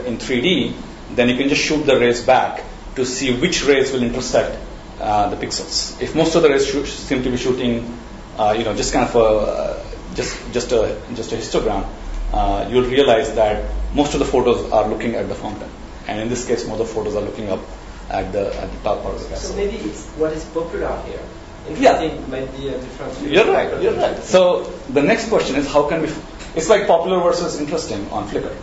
in 3D, then you can just shoot the rays back to see which rays will intersect the pixels. If most of the rays seem to be shooting, just kind of just a histogram, you'll realize that most of the photos are looking at the fountain, and in this case, most of the photos are looking up at the top part of the castle. So maybe it's what is popular here. Interesting might be a different. You're right. So the next question is, how can we? It's like popular versus interesting on Flickr.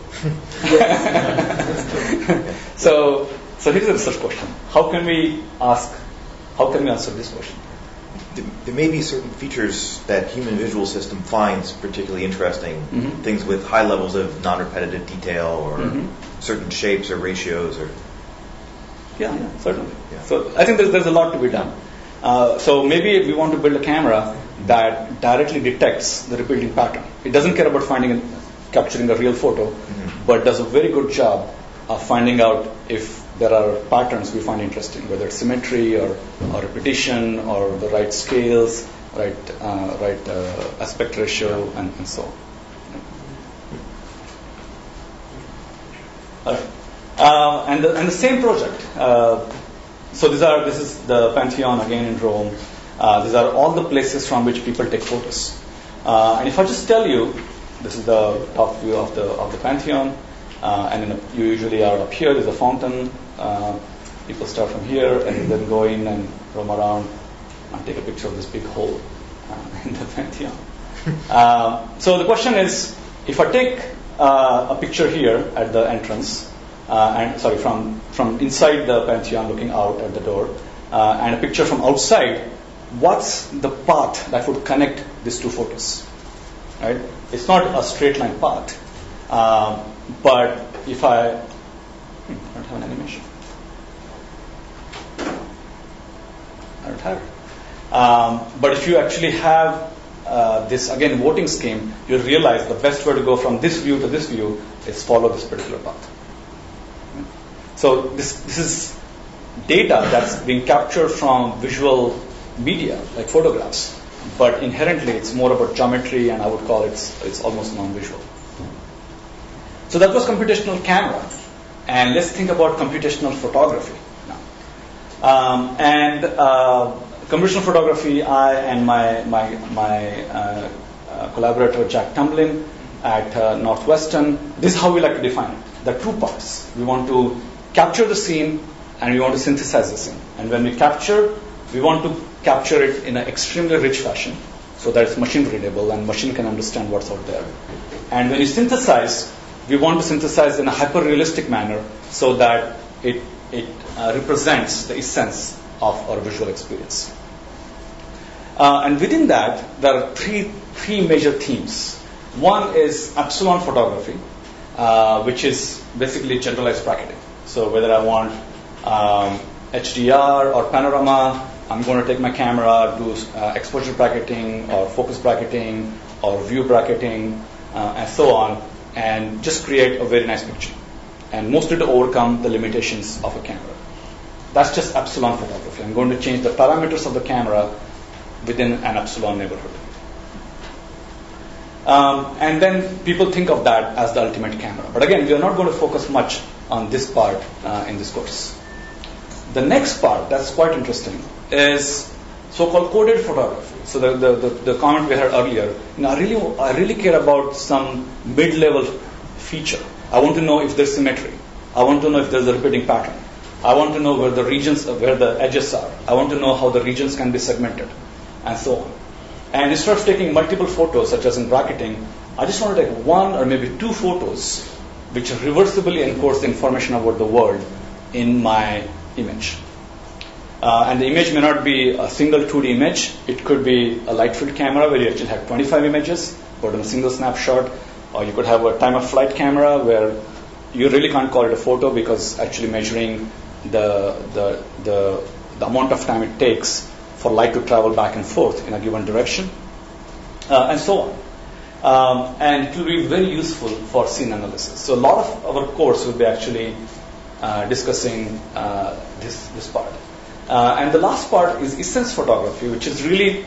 So here's a research question: How can we answer this question? There may be certain features that human visual system finds particularly interesting. Things with high levels of non-repetitive detail, or certain shapes or ratios, or. Yeah, certainly. Yeah. So I think there's a lot to be done. So maybe we want to build a camera that directly detects the repeating pattern. It doesn't care about capturing a real photo, but does a very good job of finding out if there are patterns we find interesting, whether it's symmetry or repetition or the right scales, right aspect ratio, and so on. All right. And the same project. So this is the Pantheon again in Rome. These are all the places from which people take photos. And if I just tell you, this is the top view of the Pantheon, and you usually are up here. There's a fountain. People start from here and then go in and roam around and take a picture of this big hole in the Pantheon. So the question is, if I take a picture here at the entrance, from inside the Pantheon looking out at the door, and a picture from outside, what's the path that would connect these two photos? Right? It's not a straight line path, but if I don't have an animation, I don't have it. But if you actually have this again voting scheme, you'll realize the best way to go from this view to this view is follow this particular path. So this is data that's being captured from visual media, like photographs, but inherently it's more about geometry, and I would call it's almost non-visual. So that was computational camera, and let's think about computational photography now. Computational photography, I and my collaborator Jack Tumblin at Northwestern, this is how we like to define it. There are two parts. We want to capture the scene, and we want to synthesize the scene. And when we capture, we want to capture it in an extremely rich fashion, so that it's machine readable and machine can understand what's out there. And when you synthesize, we want to synthesize in a hyper-realistic manner, so that it represents the essence of our visual experience. And within that, there are three major themes. One is epsilon photography, which is basically generalized bracketing. So whether I want HDR or panorama, I'm going to take my camera, do exposure bracketing or focus bracketing or view bracketing and so on, and just create a very nice picture. And mostly to overcome the limitations of a camera. That's just epsilon photography. I'm going to change the parameters of the camera within an epsilon neighborhood. And then people think of that as the ultimate camera. But again, we are not going to focus much on this part in this course. The next part that's quite interesting is so-called coded photography. So the comment we heard earlier, I really care about some mid-level feature. I want to know if there's symmetry. I want to know if there's a repeating pattern. I want to know where the edges are. I want to know how the regions can be segmented, and so on. And instead of taking multiple photos, such as in bracketing, I just want to take one or maybe two photos which reversibly encodes the information about the world in my image. And the image may not be a single 2D image. It could be a light field camera where you actually have 25 images, but in a single snapshot. Or you could have a time of flight camera where you really can't call it a photo because actually measuring the amount of time it takes for light to travel back and forth in a given direction, and so on. And it will be very useful for scene analysis. So a lot of our course will be actually discussing this part. And the last part is essence photography, which is really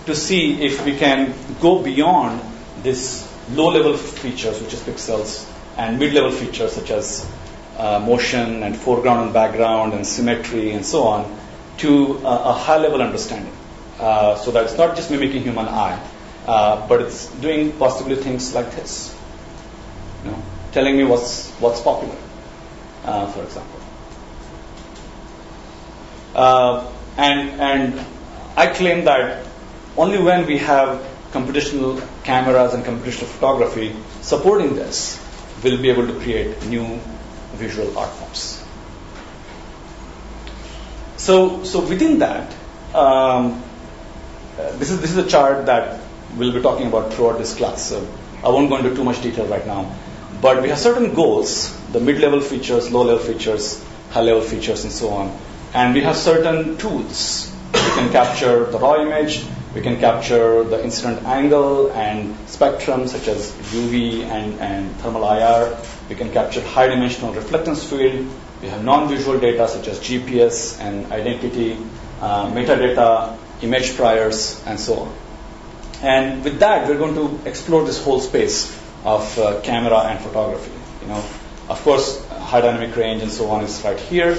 to see if we can go beyond this low-level features, which is pixels, and mid-level features such as motion and foreground and background and symmetry and so on to a high-level understanding. So that it's not just mimicking human eye, but it's doing possibly things like this. Telling me what's popular, for example. And I claim that only when we have computational cameras and computational photography supporting this, we'll be able to create new visual art forms. So within that, this is a chart that we'll be talking about throughout this class. So I won't go into too much detail right now. But we have certain goals, the mid-level features, low-level features, high-level features, and so on. And we have certain tools. We can capture the raw image, we can capture the incident angle and spectrum such as UV and thermal IR. We can capture high-dimensional reflectance field. We have non-visual data such as GPS and identity, metadata, image priors, and so on. And with that, we're going to explore this whole space of camera and photography. Of course, high dynamic range and so on is right here.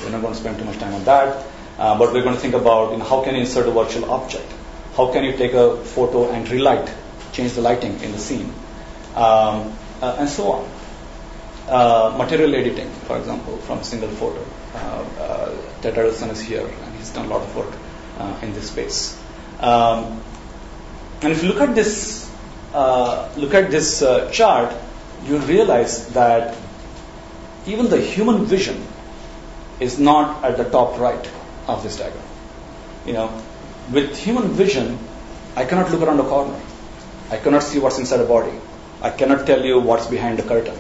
We're not going to spend too much time on that, but we're going to think about how can you insert a virtual object? How can you take a photo and relight, change the lighting in the scene, and so on. Material editing, for example, from single photo. Ted Adelson is here, and he's done a lot of work in this space. And if you look at this chart, you realize that even the human vision is not at the top right of this diagram. With human vision, I cannot look around a corner. I cannot see what's inside a body. I cannot tell you what's behind the curtain.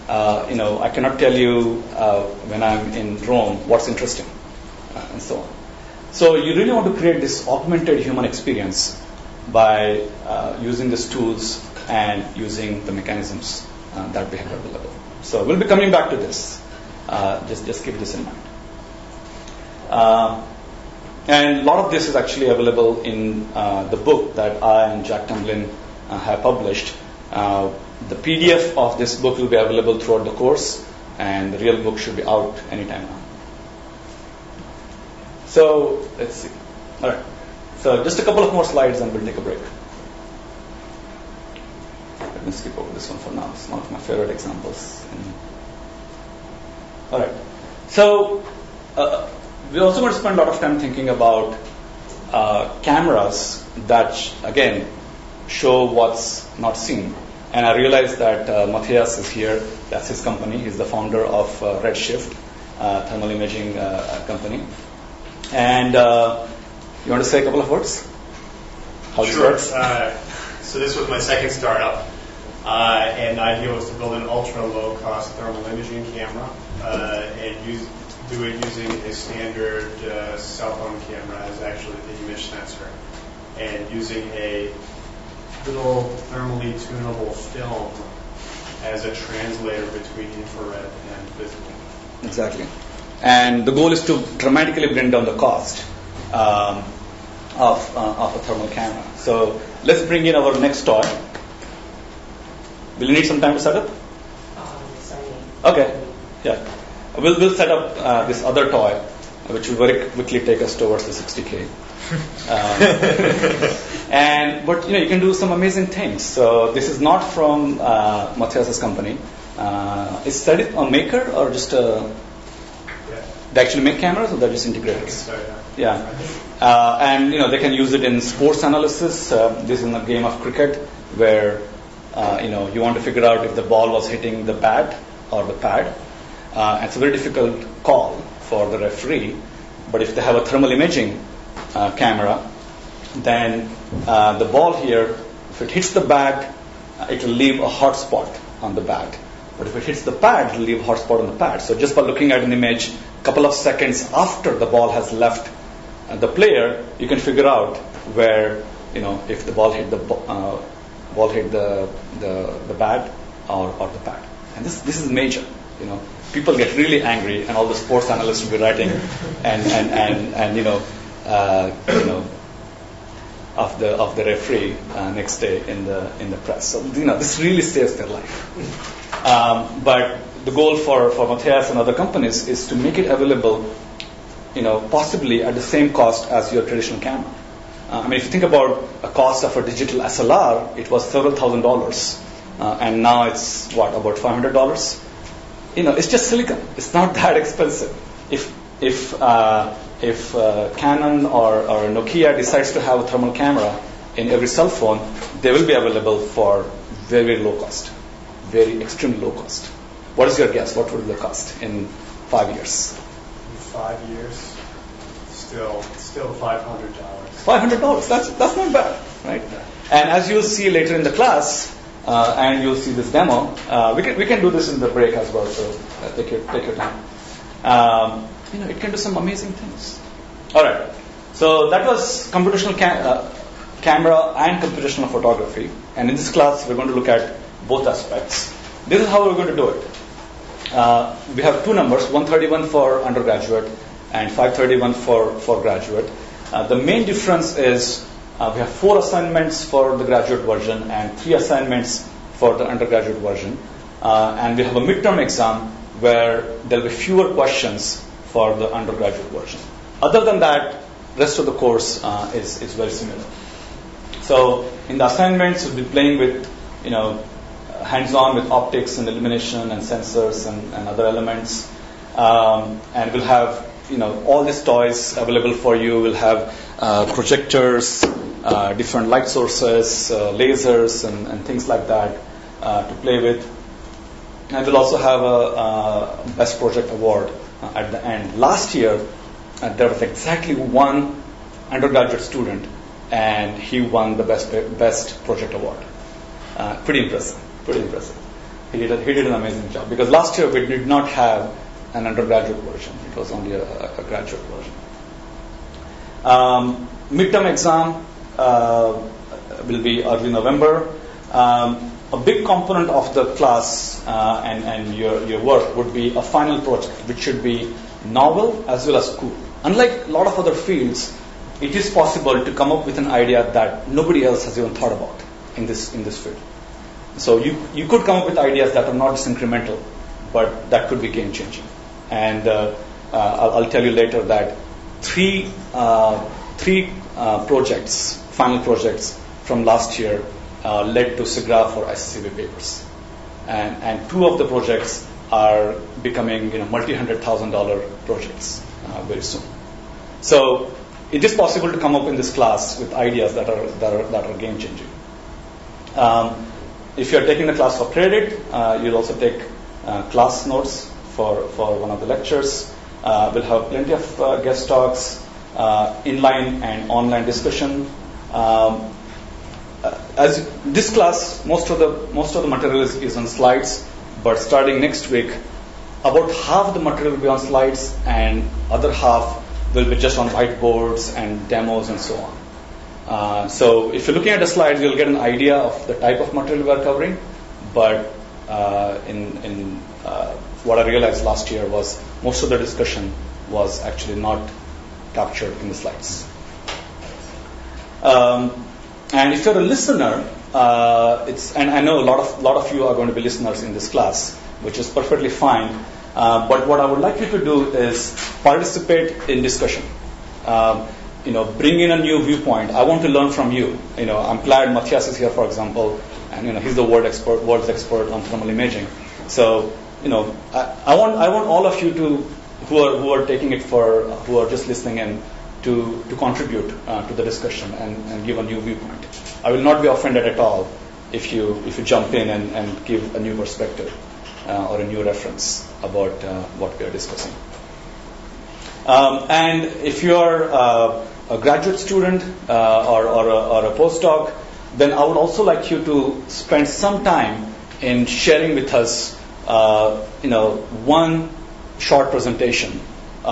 I cannot tell you when I'm in Rome what's interesting, and so on. So you really want to create this augmented human experience by using these tools and using the mechanisms that we have available. So we'll be coming back to this. Just keep this in mind. And a lot of this is actually available in the book that I and Jack Tumblin have published. The PDF of this book will be available throughout the course, and the real book should be out anytime now. So let's see. All right. So just a couple of more slides and we'll take a break. Let me skip over this one for now. It's one of my favorite examples. All right. So we're also going to spend a lot of time thinking about cameras that, again, show what's not seen. And I realized that Matthias is here. That's his company. He's the founder of Redshift, thermal imaging company. And you want to say a couple of words? How this works? So this was my second startup. And the idea was to build an ultra-low-cost thermal imaging camera and do it using a standard cell phone camera as actually the image sensor, and using a little thermally tunable film as a translator between infrared and visible. Exactly. And the goal is to dramatically bring down the cost of a thermal camera. So let's bring in our next toy. Will you need some time to set up? Okay. Yeah. We'll set up this other toy, which will very quickly take us towards the 60K. But you can do some amazing things. So this is not from Matthias's company. Is that a maker or just a? They actually make cameras, or they're just integrators? Yeah. And they can use it in sports analysis. This is a game of cricket where you want to figure out if the ball was hitting the bat or the pad. It's a very difficult call for the referee. But if they have a thermal imaging camera, then the ball here, if it hits the bat, it will leave a hot spot on the bat. But if it hits the pad, it will leave a hot spot on the pad. So just by looking at an image, a couple of seconds after the ball has left the player, you can figure out where, if the ball hit the bat or the pad. And this is major. People get really angry, and all the sports analysts will be writing of the referee next day in the press. So this really saves their life. But the goal for Matthias and other companies is to make it available, possibly at the same cost as your traditional camera. If you think about a cost of a digital SLR, it was several $1,000s, and now it's about $500. It's just silicon. It's not that expensive. If Canon or Nokia decides to have a thermal camera in every cell phone, they will be available for very, very low cost, very extremely low cost. What is your guess? What would the cost in 5 years? 5 years, still $500. $500. That's not bad, right? And as you'll see later in the class, and you'll see this demo, we can do this in the break as well. So take your time. It can do some amazing things. All right. So that was computational camera and computational photography. And in this class, we're going to look at both aspects. This is how we're going to do it. We have two numbers, 131 for undergraduate and 531 for graduate. The main difference is we have 4 assignments for the graduate version and 3 assignments for the undergraduate version. And we have a midterm exam where there will be fewer questions for the undergraduate version. Other than that, rest of the course is very similar. So in the assignments, we'll be playing with, hands-on with optics and illumination and sensors and other elements. And we'll have, all these toys available for you. We'll have projectors, different light sources, lasers, and things like that to play with. And we'll also have a Best Project Award at the end. Last year, there was exactly one undergraduate student, and he won the Best Project Award. Pretty impressive. He did an amazing job, because last year we did not have an undergraduate version. It was only a graduate version. Midterm exam will be early November. A big component of the class and your work would be a final project, which should be novel as well as cool. Unlike a lot of other fields, it is possible to come up with an idea that nobody else has even thought about in this field. So you could come up with ideas that are not just incremental, but that could be game-changing. And I'll tell you later that three projects, final projects from last year, led to SIGGRAPH or ICCB papers, and 2 of the projects are becoming multi-$100,000 projects very soon. So it is possible to come up in this class with ideas that are game-changing. If you are taking the class for credit, you'll also take class notes for one of the lectures. We'll have plenty of guest talks, inline and online discussion. As this class, most of the material is on slides, but starting next week, about half the material will be on slides, and other half will be just on whiteboards and demos and so on. So if you're looking at the slides, you'll get an idea of the type of material we are covering. But in what I realized last year was most of the discussion was actually not captured in the slides. And if you're a listener, and I know a lot of you are going to be listeners in this class, which is perfectly fine. But what I would like you to do is participate in discussion. Bring in a new viewpoint. I want to learn from you. I'm glad Matthias is here, for example, and he's the world's expert on thermal imaging. So I want all of you to who are taking it who are just listening in to contribute to the discussion and give a new viewpoint. I will not be offended at all if you jump in and give a new perspective or a new reference about what we are discussing. And if you are a graduate student or a postdoc, then I would also like you to spend some time in sharing with us, one short presentation,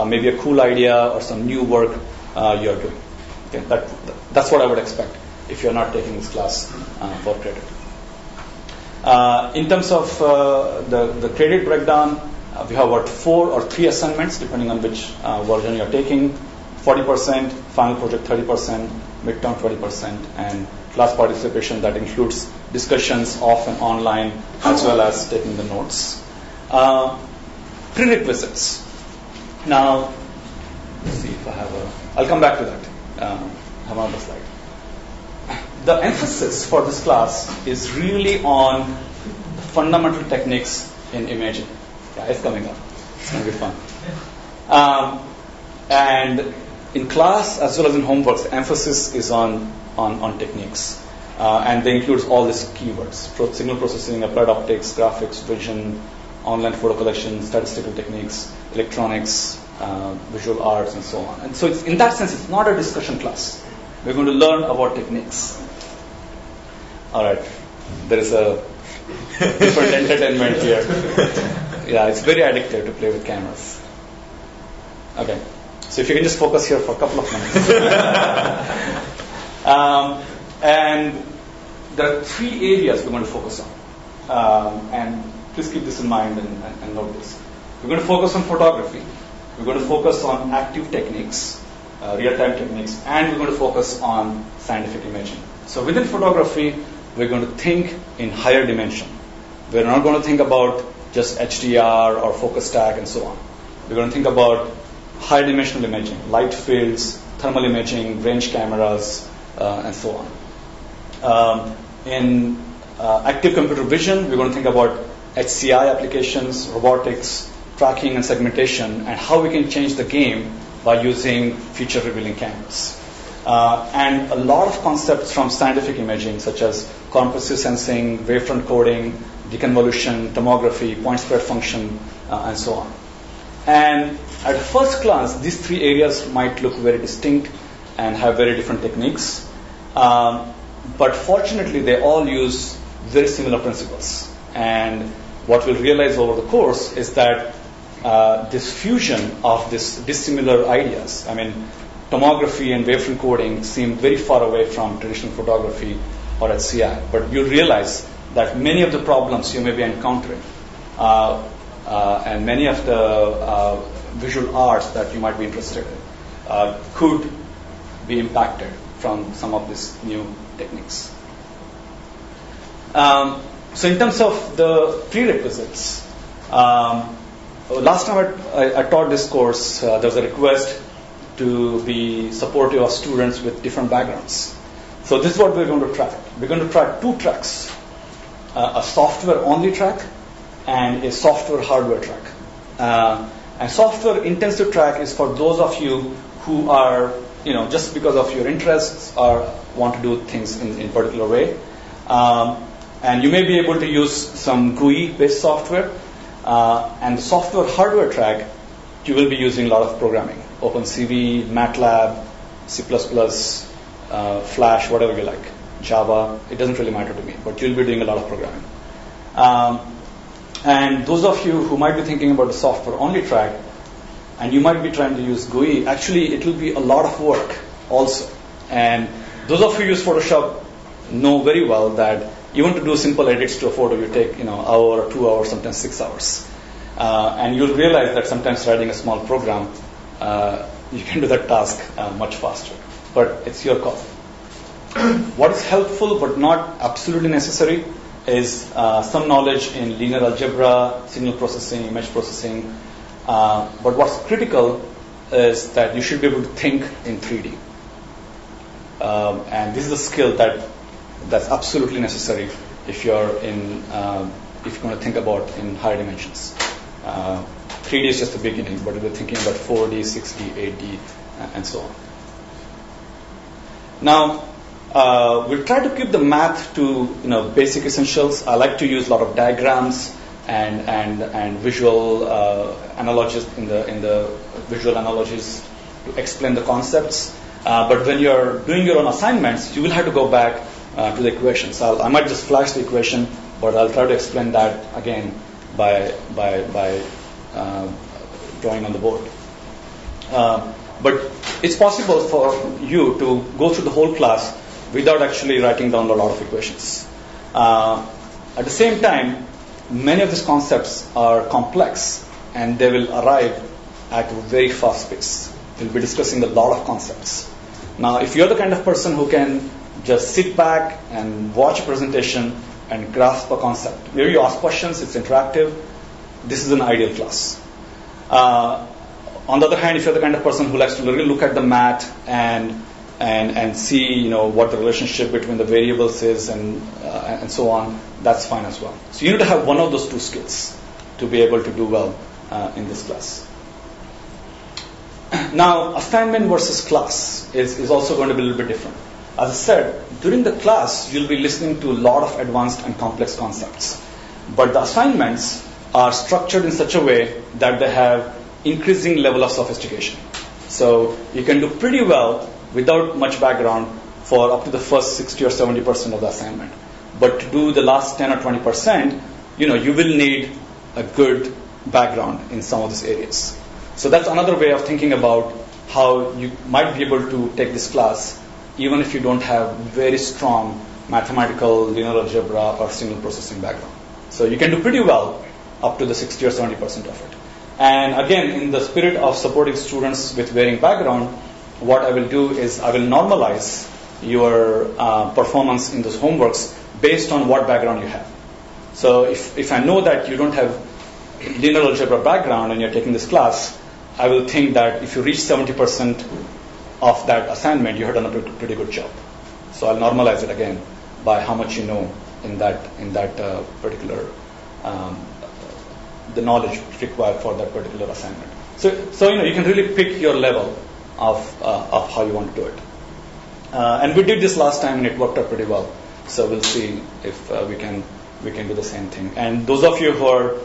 maybe a cool idea or some new work you're doing. Okay? That's what I would expect if you're not taking this class for credit. In terms of the credit breakdown, we have about 4 or 3 assignments, depending on which version you're taking. 40%, final project 30%, midterm 20%, and class participation that includes discussions off and online, as well as taking the notes. Prerequisites. Now, let's see if I have I'll come back to that. I have another slide. The emphasis for this class is really on fundamental techniques in imaging. Yeah, it's coming up. It's going to be fun. And in class as well as in homeworks, the emphasis is on techniques. And they include all these keywords: signal processing, applied optics, graphics, vision, online photo collection, statistical techniques, electronics, visual arts, and so on. And so it's, in that sense, it's not a discussion class. We're going to learn about techniques. All right. There is a different entertainment here. Yeah, it's very addictive to play with cameras. Okay. So if you can just focus here for a couple of minutes. And there are 3 areas we're going to focus on. And please keep this in mind and note this. We're going to focus on photography. We're going to focus on active techniques, real-time techniques, and we're going to focus on scientific imaging. So within photography, we're going to think in higher dimension. We're not going to think about just HDR or focus stack and so on. We're going to think about high dimensional imaging, light fields, thermal imaging, range cameras, and so on. In active computer vision, we're going to think about HCI applications, robotics, tracking and segmentation, and how we can change the game by using feature revealing cameras. And a lot of concepts from scientific imaging, such as compressive sensing, wavefront coding, deconvolution, tomography, point spread function, and so on. And at first glance, these 3 areas might look very distinct and have very different techniques. But fortunately, they all use very similar principles. And what we'll realize over the course is that this fusion of these dissimilar ideas, I mean, tomography and wavefront coding seem very far away from traditional photography or HCI. But you'll realize that many of the problems you may be encountering and many of the visual arts that you might be interested in could be impacted from some of these new techniques. So in terms of the prerequisites, last time I taught this course, there was a request to be supportive of students with different backgrounds. So this is what we're going to track. We're going to track 2 tracks, a software-only track and a software-hardware track. And software-intensive track is for those of you who are, just because of your interests or want to do things in a particular way. And you may be able to use some GUI-based software. And the software-hardware track, you will be using a lot of programming. OpenCV, MATLAB, C++, Flash, whatever you like, Java. It doesn't really matter to me, but you'll be doing a lot of programming. And those of you who might be thinking about the software-only track, and you might be trying to use GUI, actually it will be a lot of work also. And those of you who use Photoshop know very well that even to do simple edits to a photo, you take hour or 2 hours, sometimes 6 hours. And you'll realize that sometimes writing a small program, you can do that task much faster. But it's your call. What is helpful but not absolutely necessary is some knowledge in linear algebra, signal processing, image processing. But what's critical is that you should be able to think in 3D. And this is a skill that's absolutely necessary if you're if you're going to think about in higher dimensions. 3D is just the beginning, but we're thinking about 4D, 6D, 8D, and so on. Now, we'll try to keep the math to basic essentials. I like to use a lot of diagrams and visual analogies in the visual analogies to explain the concepts. But when you're doing your own assignments, you will have to go back to the equations. I might just flash the equation, but I'll try to explain that again by drawing on the board. But it's possible for you to go through the whole class without actually writing down a lot of equations. At the same time, many of these concepts are complex and they will arrive at a very fast pace. We'll be discussing a lot of concepts. Now, if you're the kind of person who can just sit back and watch a presentation and grasp a concept, maybe you ask questions, it's interactive, this is an ideal class. On the other hand, if you're the kind of person who likes to really look at the math and see what the relationship between the variables is and so on, that's fine as well. So you need to have one of those two skills to be able to do well in this class. Now, assignment versus class is also going to be a little bit different. As I said, during the class, you'll be listening to a lot of advanced and complex concepts. But the assignments are structured in such a way that they have increasing level of sophistication. So you can do pretty well without much background for up to the first 60 or 70% of the assignment. But to do the last 10 or 20%, you will need a good background in some of these areas. So that's another way of thinking about how you might be able to take this class even if you don't have very strong mathematical, linear algebra, or signal processing background. So you can do pretty well up to the 60 or 70% of it. And again, in the spirit of supporting students with varying background, what I will do is I will normalize your performance in those homeworks based on what background you have. So if I know that you don't have linear algebra background and you're taking this class, I will think that if you reach 70% of that assignment, you have done a pretty good job. So I'll normalize it again by how much you know in that particular the knowledge required for that particular assignment. So you can really pick your level of how you want to do it. And we did this last time and it worked out pretty well. So we'll see if we can do the same thing. And those of you who are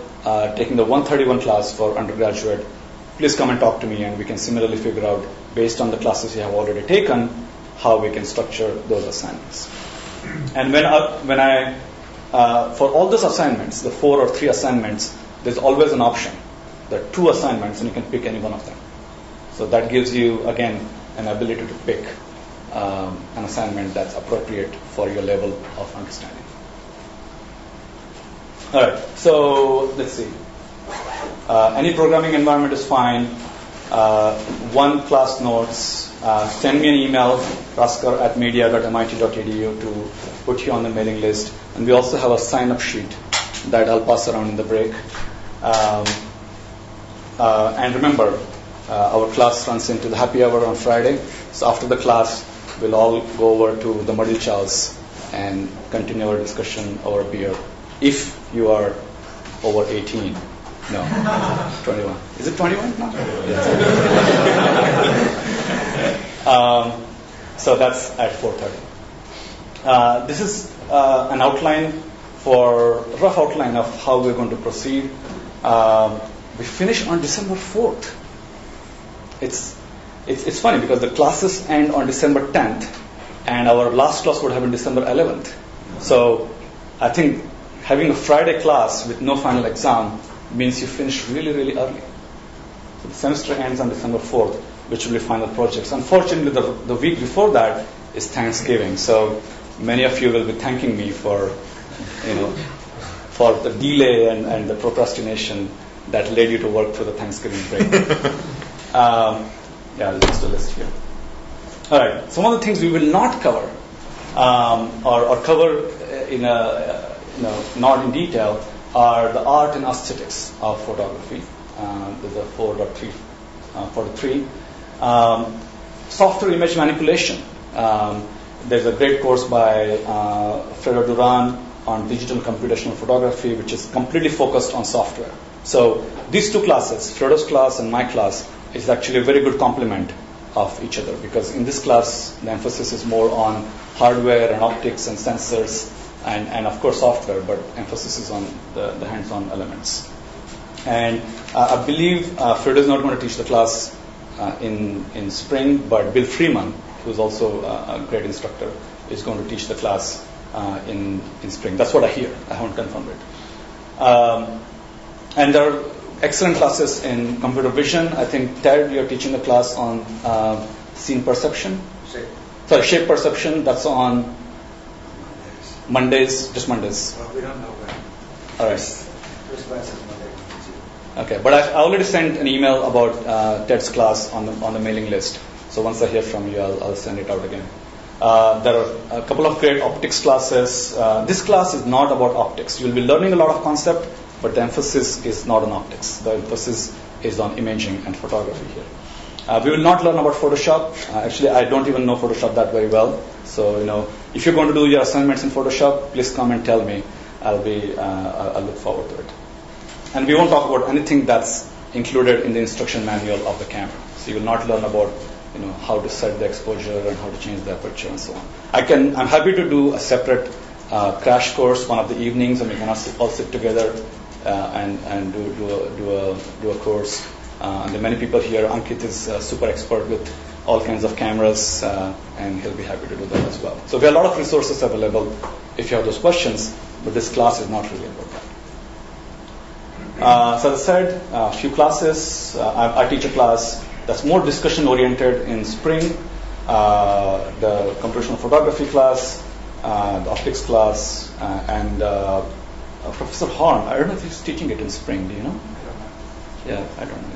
taking the 131 class for undergraduate, please come and talk to me and we can similarly figure out, based on the classes you have already taken, how we can structure those assignments. And when I for all those assignments, the 4 or 3 assignments, there's always an option. There are 2 assignments and you can pick any one of them. So that gives you, again, an ability to pick an assignment that's appropriate for your level of understanding. All right, so let's see. Any programming environment is fine. 1 class notes. Send me an email, raskar@media.mit.edu, to put you on the mailing list. And we also have a sign-up sheet that I'll pass around in the break. And remember, our class runs into the happy hour on Friday. So after the class, we'll all go over to the Muddy Chow's and continue our discussion over beer. If you are over 18. No, 21. Is it 21? No. So that's at 4:30. This is an outline rough outline of how we're going to proceed. We finish on December 4th. It's funny because the classes end on December 10th, and our last class would have been December 11th. So I think having a Friday class with no final exam means you finish really, really early. So the semester ends on December 4th, which will be final projects. Unfortunately, the week before that is Thanksgiving. So many of you will be thanking me for the delay and the procrastination that led you to work through the Thanksgiving break. Just a list here. All right. Some of the things we will not cover or cover not in detail are the art and aesthetics of photography. There's a 4.3. Software image manipulation. There's a great course by Fredo Duran on digital computational photography, which is completely focused on software. So these 2 classes, Fredo's class and my class, is actually a very good complement of each other, because in this class, the emphasis is more on hardware and optics and sensors and of course software, but emphasis is on the hands-on elements. And I believe Fredo is not going to teach the class in spring, but Bill Freeman, who is also a great instructor, is going to teach the class in spring. That's what I hear. I haven't confirmed it. And there are excellent classes in computer vision. I think, Ted, you're teaching a class on scene perception. Shape perception. That's on Mondays, just Mondays. Well, we don't know when. All right. First class is Monday. Okay, but I already sent an email about Ted's class on the mailing list. So once I hear from you, I'll send it out again. There are a couple of great optics classes. This class is not about optics. You'll be learning a lot of concept, but the emphasis is not on optics. The emphasis is on imaging and photography here. We will not learn about Photoshop. Actually, I don't even know Photoshop that very well. So, if you're going to do your assignments in Photoshop, please come and tell me. I'll look forward to it. And we won't talk about anything that's included in the instruction manual of the camera. So you will not learn about, how to set the exposure and how to change the aperture and so on. I'm happy to do a separate crash course one of the evenings, and we can all sit together and do a course. And there are many people here. Ankit is super expert with all kinds of cameras, and he'll be happy to do that as well. So we have a lot of resources available if you have those questions, but this class is not really about that. So as I said, a few classes. I teach a class that's more discussion-oriented in spring, the computational photography class, the optics class, and Professor Horn. I don't know if he's teaching it in spring. Do you know? Yeah, I don't know.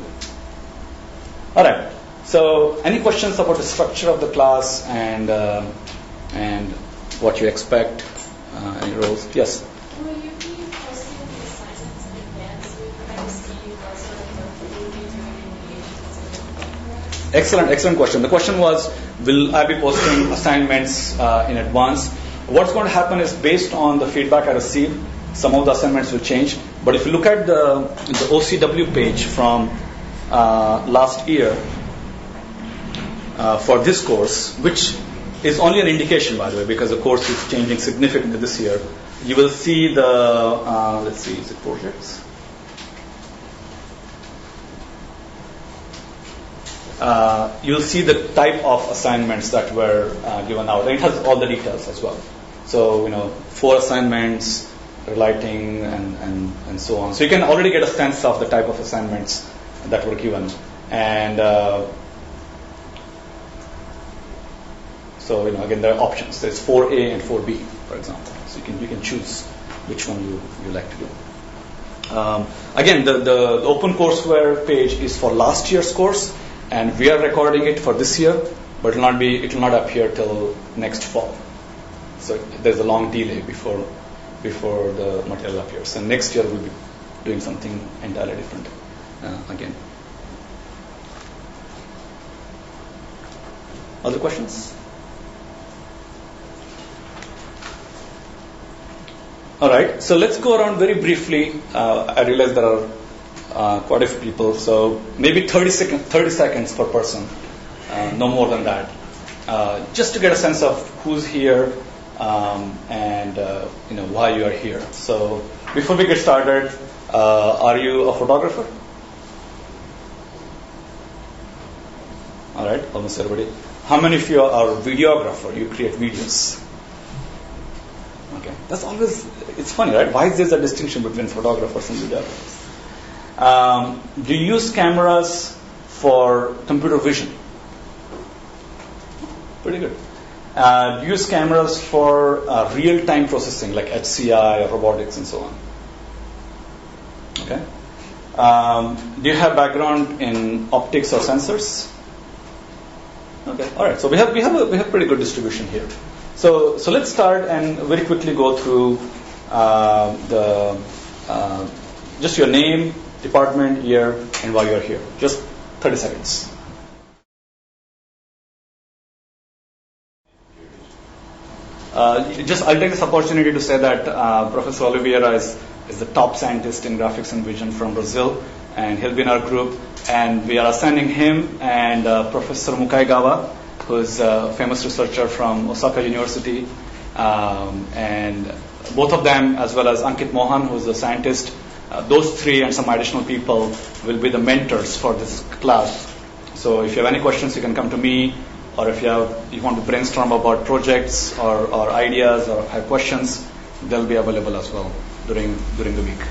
All right. So, any questions about the structure of the class and what you expect? Any roles? Yes. Will you be posting the assignments in advance so we can kind of see what sort of work you will be doing in the agency? Excellent question. The question was, will I be posting assignments in advance? What's going to happen is based on the feedback I receive, some of the assignments will change. But if you look at the OCW page from last year for this course, which is only an indication, by the way, because the course is changing significantly this year, you will see the, let's see, is it projects? You'll see the type of assignments that were given out. And it has all the details as well. So, 4 assignments, relighting, and so on. So you can already get a sense of the type of assignments that were given. And so, again, there are options. There's 4A and 4B, for example. So you can choose which one you like to do. Again, the open courseware page is for last year's course, and we are recording it for this year, but it will not appear till next fall. So there's a long delay before the material appears. And next year we'll be doing something entirely different again. Other questions? All right, so let's go around very briefly. I realize there are quite a few people, so maybe 30 seconds per person, no more than that, just to get a sense of who's here and why you are here. So before we get started, are you a photographer? All right, almost everybody. How many of you are a videographer? You create videos. Okay, that's always, it's funny, right? Why is there a distinction between photographers and videographers? Do you use cameras for computer vision? Pretty good. Do you use cameras for real-time processing, like HCI or robotics and so on? Okay. Do you have background in optics or sensors? Okay. All right. So we have pretty good distribution here. So let's start and very quickly go through just your name, department, year, and why you're here. Just 30 seconds. I'll take this opportunity to say that Professor Oliveira is the top scientist in graphics and vision from Brazil, and he'll be in our group. And we are assigning him and Professor Mukaigawa, who is a famous researcher from Osaka University, and both of them, as well as Ankit Mohan, who is a scientist, those 3 and some additional people will be the mentors for this class. So if you have any questions, you can come to me, or if you want to brainstorm about projects or ideas or have questions, they'll be available as well during the week.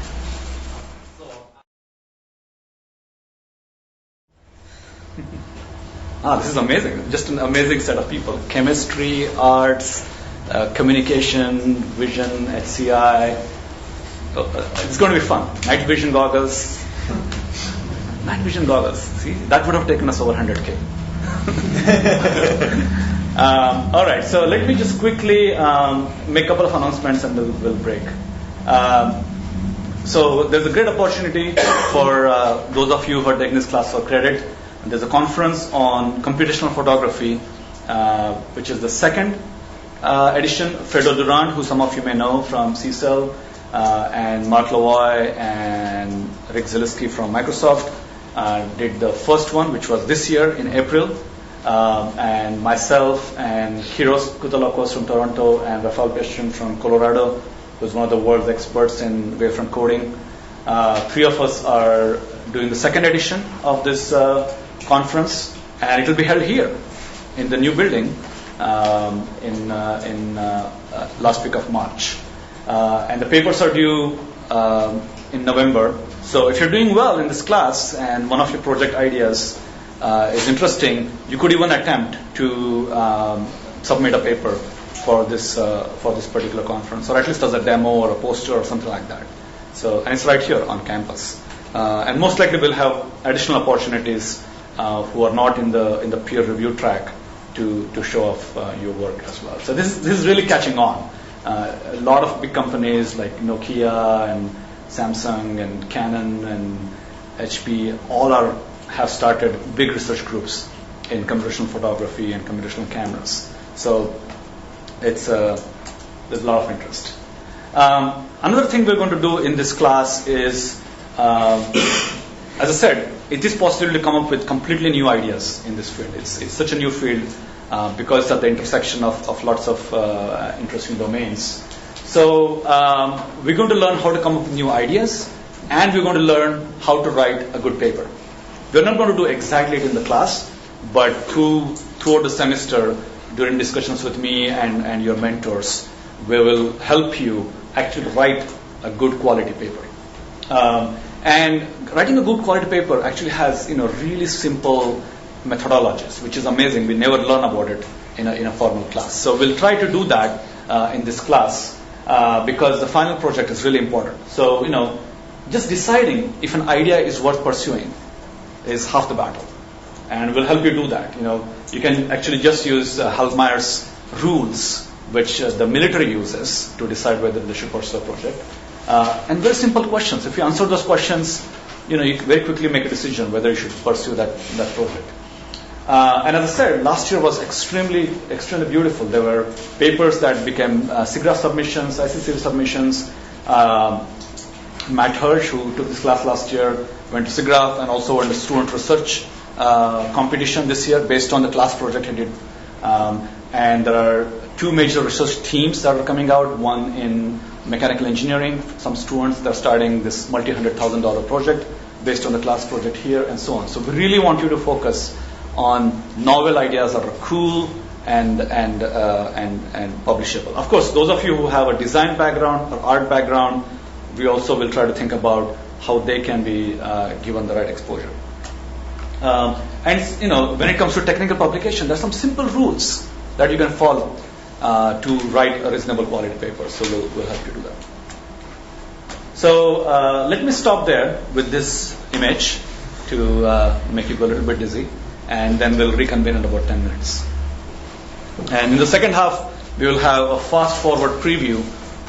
This is amazing. Just an amazing set of people. Chemistry, arts, communication, vision, HCI. It's going to be fun. Night vision goggles. Night vision goggles. See, that would have taken us over 100K. All right, so let me just quickly make a couple of announcements and we'll break. So there's a great opportunity for those of you who are taking this class for credit. There's a conference on computational photography, which is the second edition. Fredo Durand, who some of you may know from CSEL, and Mark Lavoie and Rick Zeliski from Microsoft did the first one, which was this year in April. And myself and Kiros Koutalakos from Toronto and Rafael Pestrin from Colorado, who's one of the world's experts in wavefront coding. Three of us are doing the second edition of this conference, and it will be held here in the new building in last week of March. And the papers are due in November. So if you're doing well in this class and one of your project ideas is interesting, you could even attempt to submit a paper for this particular conference, or at least as a demo or a poster or something like that. So, and it's right here on campus. And most likely we'll have additional opportunities who are not in the peer review track to show off your work as well. So this is really catching on. A lot of big companies like Nokia and Samsung and Canon and HP all have started big research groups in computational photography and computational cameras. So there's a lot of interest. Another thing we're going to do in this class is, as I said, it is possible to come up with completely new ideas in this field. It's such a new field because it's at the intersection of lots of interesting domains. So we're going to learn how to come up with new ideas, and we're going to learn how to write a good paper. We're not going to do exactly it in the class, but throughout the semester, during discussions with me and your mentors, we will help you actually write a good quality paper. And writing a good quality paper actually has really simple methodologies, which is amazing. We never learn about it in a formal class. So we'll try to do that in this class because the final project is really important. So just deciding if an idea is worth pursuing is half the battle, and we'll help you do that. You can actually just use Hallmeyer's rules, which the military uses to decide whether they should pursue a project. And very simple questions. If you answer those questions, you very quickly make a decision whether you should pursue that project. And as I said, last year was extremely beautiful. There were papers that became SIGGRAPH submissions, ICC submissions. Matt Hirsch, who took this class last year, went to SIGGRAPH and also went to student research competition this year based on the class project he did. And there are two major research teams that are coming out, one in mechanical engineering, some students that are starting this multi-$100,000 project based on the class project here, and so on. So we really want you to focus on novel ideas that are cool and publishable. Of course, those of you who have a design background or art background, we also will try to think about how they can be given the right exposure. And when it comes to technical publication, there's some simple rules that you can follow to write a reasonable quality paper. So we'll help you do that. So let me stop there with this image to make you go a little bit dizzy, and then we'll reconvene in about 10 minutes. And in the second half, we will have a fast-forward preview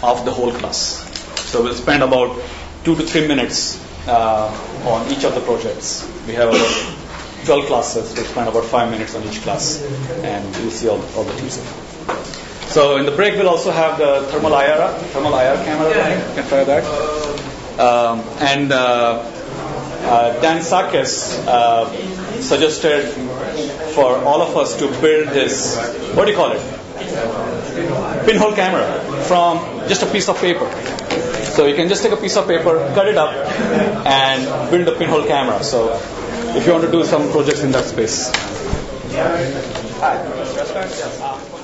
of the whole class. So we'll spend about 2 to 3 minutes on each of the projects. We have about 12 classes. We'll spend about 5 minutes on each class, and you'll see all the tips. So in the break, we'll also have the thermal IR camera running. You can try that. And Dan Sakis suggested for all of us to build this, what do you call it? Pinhole camera from just a piece of paper. So you can just take a piece of paper, cut it up, and build a pinhole camera. So if you want to do some projects in that space. Hi, Raskar? Yes.